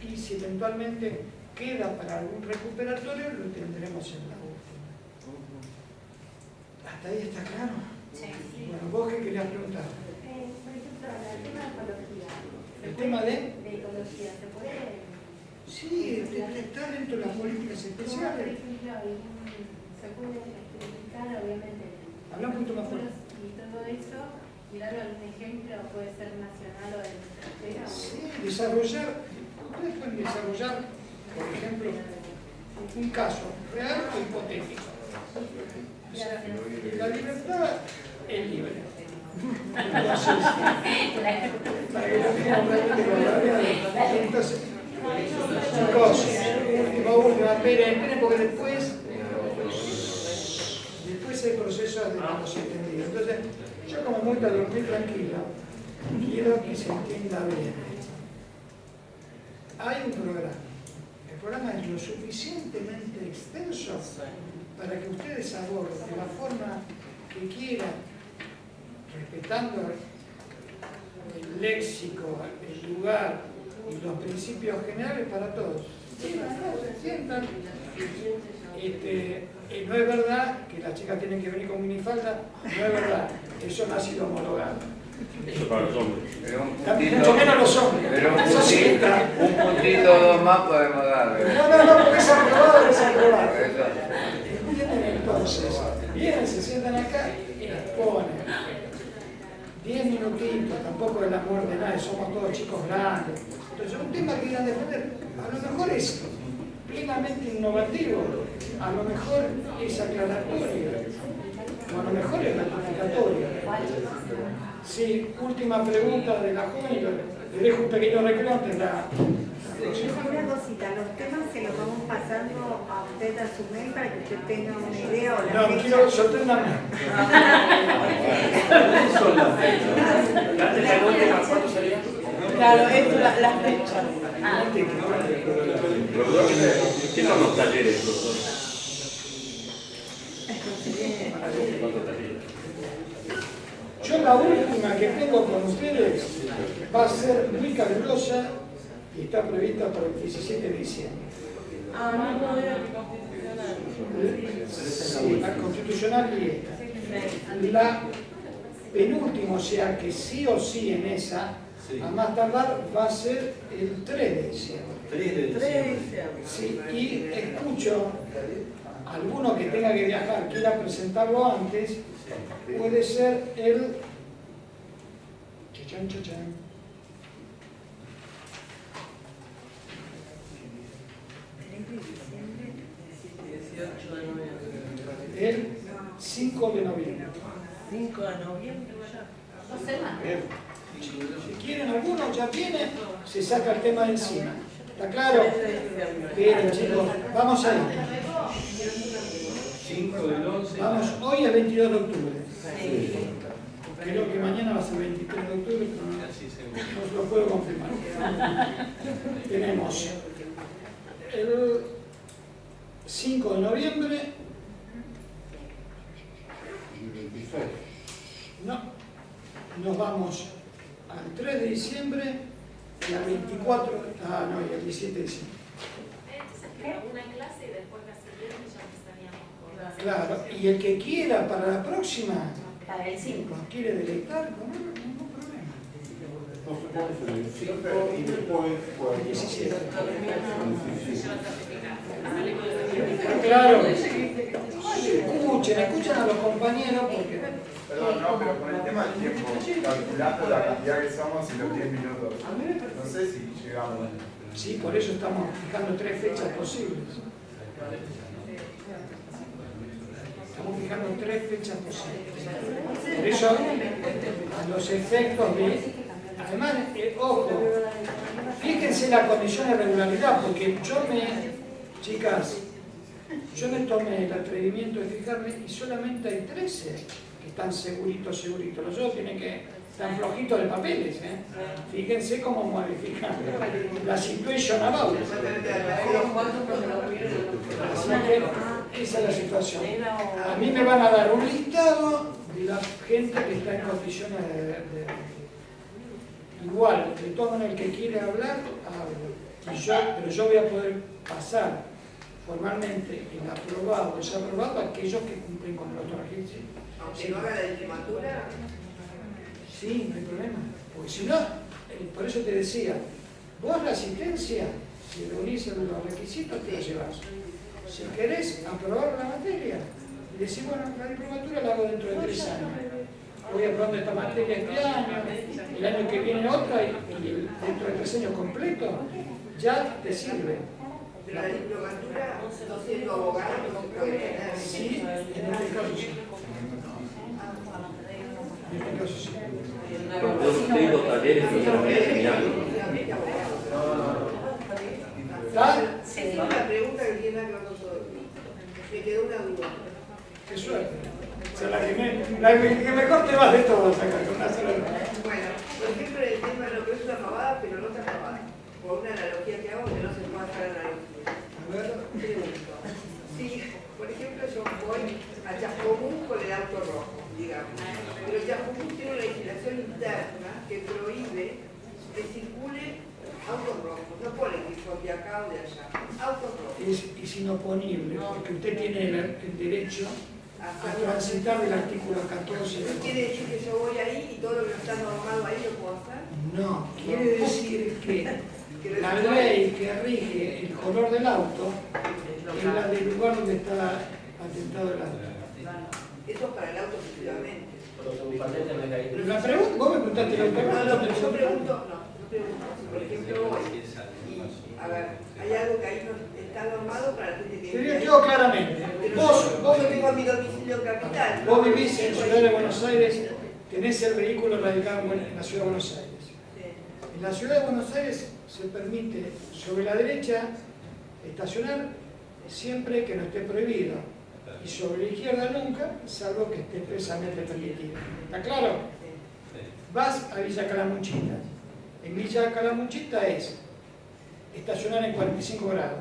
y si eventualmente queda para algún recuperatorio, lo tendremos en la última. ¿Hasta ahí está claro? Sí. Bueno, ¿vos qué querías preguntar? Por ejemplo, el tema de ecología. ¿El tema de? De ecología, ¿se puede? Sí, está dentro de las políticas especiales. Por ejemplo, se puede explicar, obviamente. Habla un poquito más fuerte. Y todo eso, y dar algún ejemplo, puede ser nacional o del extranjero. Sí, desarrollar, ustedes pueden desarrollar, por ejemplo, un caso real o hipotético. O sea, la libertad es libre. Entonces, para que no tengamos realmente con la verdad. Entonces, chicos, última, esperen, porque después el proceso de los entendidos. Entonces, yo como muy para dormir tranquilo, quiero que se entienda bien. Hay un programa. El programa es lo suficientemente extenso para que ustedes aborden de la forma que quieran, respetando el léxico, el lugar y los principios generales para todos. Sientan. No es verdad que las chicas tienen que venir con minifalda, no es verdad, eso no ha sido homologado. Eso para los hombres. Pero mucho menos los hombres. Pero un puntito más podemos dar. No, porque es aprobado, es aprobado. ¿Entienden? Entonces, vienen, se sientan acá y exponen. 10 minutitos, tampoco es la muerte de nadie, somos todos chicos grandes. Entonces, un tema que quieran defender, a lo mejor es plenamente innovativo. a lo mejor es aclaratoria, o a lo mejor es ratificatoria. Sí, última pregunta de la joven, le dejo un pequeño recreo antes de la... Una cosita, los temas se los vamos pasando a usted a su mail para que usted tenga una idea o la No, fecha. quiero sorprenderme. Claro, esto es la fecha. ¿Qué son los talleres, doctor? ¿Cuántos talleres? Yo la última que tengo con ustedes va a ser muy calurosa y está prevista para el 17 de diciembre. Ah, no, era constitucional. Sí, la constitucional y esta. La penúltima, o sea que sí o sí en esa, a más tardar va a ser el 3 de diciembre. 3 de diciembre. Sí, y escucho a alguno que tenga que viajar, quiera presentarlo antes, puede ser el... Chachán, chachán. El 5 de noviembre. 5 de noviembre ya. 2 semanas. Si quieren algunos, ya vienen, se saca el tema de encima. ¿Está claro? Bien, chicos, vamos ahí. 5 del 11. Vamos, hoy es 22 de octubre. Creo que mañana va a ser 23 de octubre, pero no os lo puedo confirmar. Tenemos el 5 de noviembre. No, nos vamos al 3 de diciembre y al 24, y al 17 de diciembre. Una clase y después la siguiente ya empezaríamos con Claro, y el que quiera para la próxima, Para el 5. nos quiere deleitar con ningún problema. Y después, El 17. cuando... Claro, escuchen a los compañeros porque... Perdón, no, pero con el tema del tiempo, calculando la cantidad que somos y los 10 minutos, no sé si llegamos. Sí, por eso estamos fijando 3 fechas posibles. Estamos fijando 3 fechas posibles. Por eso, los efectos de... Además, ojo, fíjense la condición de regularidad, porque chicas, yo me tomé el atrevimiento de fijarme y solamente hay 13 que están seguritos. Los otros tienen que estar flojitos de papeles. Fíjense cómo modifican la situation about. Así que esa es la situación. A mí me van a dar un listado de la gente que está en condiciones de igual, de toman el que quiere hablar, habla. Pero yo voy a poder pasar formalmente el aprobado o desaprobado a aquellos que cumplen con el otro registro. Aunque no haga la diplomatura. Sí, no hay problema. Porque si no, por eso te decía, vos la asistencia, si reunís los requisitos, te la llevas. Si querés aprobar la materia, y decís, bueno, la diplomatura la hago dentro de 3 años. Voy aprobando esta materia este año, el año que viene otra, y dentro de 3 años completos, ya te sirve. Pero la diplomatura, no siendo abogado, no se puede tener. Sí, en este caso sí. En este caso sí. Yo tengo talleres que se los voy enseñando. ¿Está? Sí, una pregunta que tiene que ver con todo. Me quedó una duda. Qué suerte. O sea, la que mejor te vas de todo, sacar con una sola. Bueno, por ejemplo, el tema de lo que es una pavada, pero no tan pavada. Por una analogía que hago que no se puede hacer analogía. A ver. Pregunto. Si, por ejemplo, yo voy a Chascomús con el auto rojo, digamos. Pero Chascomús tiene una legislación interna que prohíbe que circule autos rojos. No pone que son de acá o de allá. Autos rojos. Es inoponible, porque usted tiene el derecho a transitar del artículo 14. ¿Quiere decir que yo voy ahí y todo lo que no está normado ahí lo puedo hacer? No, quiere decir que la ley que rige el color del auto es la del lugar donde está patentado el auto. Eso es para el auto efectivamente. Pero la pregunta, vos me preguntaste el auto. No, pero yo pregunto, si por ejemplo voy y, a ver, hay algo que ahí no está normado para la gente que Te digo claramente, yo tengo mi domicilio en capital. vos vivís en Ciudad de Buenos Aires, tenés el vehículo radicado en la Ciudad de Buenos Aires. En la Ciudad de Buenos Aires se permite sobre la derecha estacionar siempre que no esté prohibido, y sobre la izquierda nunca, salvo que esté expresamente permitido. ¿Está claro? Vas a Villa Calamuchita. En Villa Calamuchita es estacionar en 45 grados.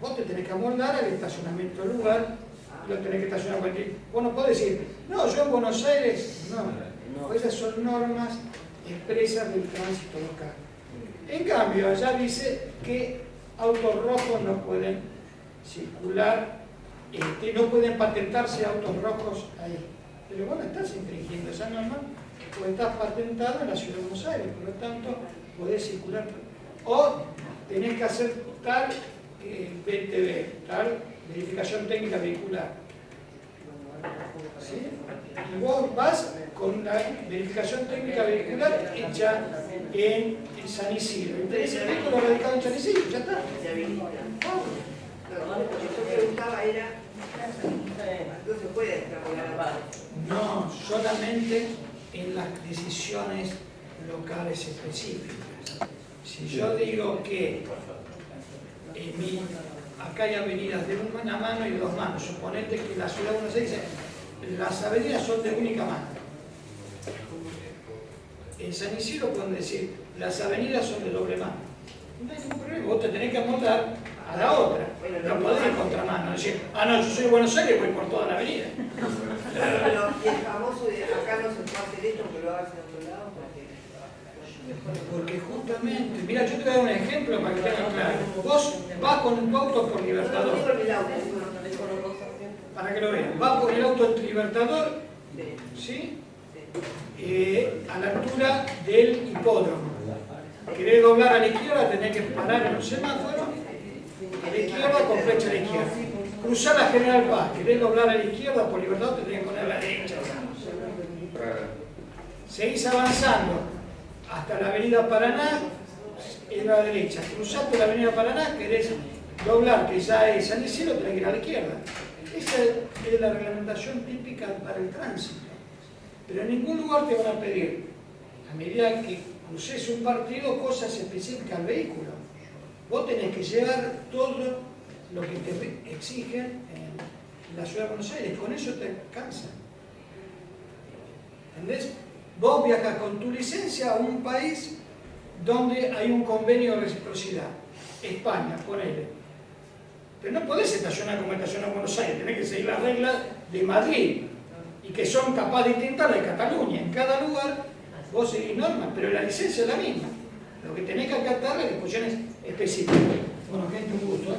Vos te tenés que amoldar al estacionamiento del lugar, lo tenés que estacionar en 45. Vos no podés decir, no, yo en Buenos Aires, no. Esas son normas expresas del tránsito local. En cambio, allá dice que autos rojos no pueden circular, no pueden patentarse autos rojos ahí. Pero vos no estás infringiendo esa norma, porque estás patentado en la Ciudad de Buenos Aires, por lo tanto podés circular. O tenés que hacer tal VTV, tal verificación técnica vehicular. ¿Sí? Y vos vas con una verificación técnica vehicular hecha en San Isidro. Entonces el vehículo radicado en San Isidro, ya está. Lo que yo preguntaba era, no se puede extrapolar. No, solamente en las decisiones locales específicas. Si yo digo que acá hay avenidas de una mano y dos manos, suponete que la Ciudad de Buenos Aires dice, las avenidas son de única mano. En San Isidro pueden decir, las avenidas son de doble mano. No hay ningún problema, vos te tenés que amoldar a la otra. No podés ir contramano, decir, no, yo soy de Buenos Aires, voy por toda la avenida. Y el famoso de acá no se puede hacer esto, que lo hagas en otro lado, porque justamente, mira, yo te voy a dar un ejemplo para que tengan claro. Vos vas con tu auto por Libertador. Para que lo vean. Vas por el auto Libertador, ¿sí? A la altura del hipódromo. Querés doblar a la izquierda, tenés que parar en un semáforo. A la izquierda con flecha a la izquierda. Cruzar la General Paz. Querés doblar a la izquierda por Libertador, te tenés que poner a la derecha. Seguís avanzando hasta la avenida Paraná, en la derecha. Cruzaste la avenida Paraná, querés doblar, que ya es San Isidro, tenés que ir a la izquierda. Esa es la reglamentación típica para el tránsito. Pero en ningún lugar te van a pedir, a medida que cruces un partido, cosas específicas al vehículo. Vos tenés que llevar todo lo que te exigen en la Ciudad de Buenos Aires. Con eso te alcanza. ¿Entendés? Vos viajas con tu licencia a un país donde hay un convenio de reciprocidad. España, ponele. Pero no podés estacionar como estaciona en Buenos Aires, tenés que seguir las reglas de Madrid, y que son capaz distintas de Cataluña. En cada lugar vos seguís normas, pero la licencia es la misma. Lo que tenés que acatar es las disposiciones específicas. Bueno, gente, un gusto.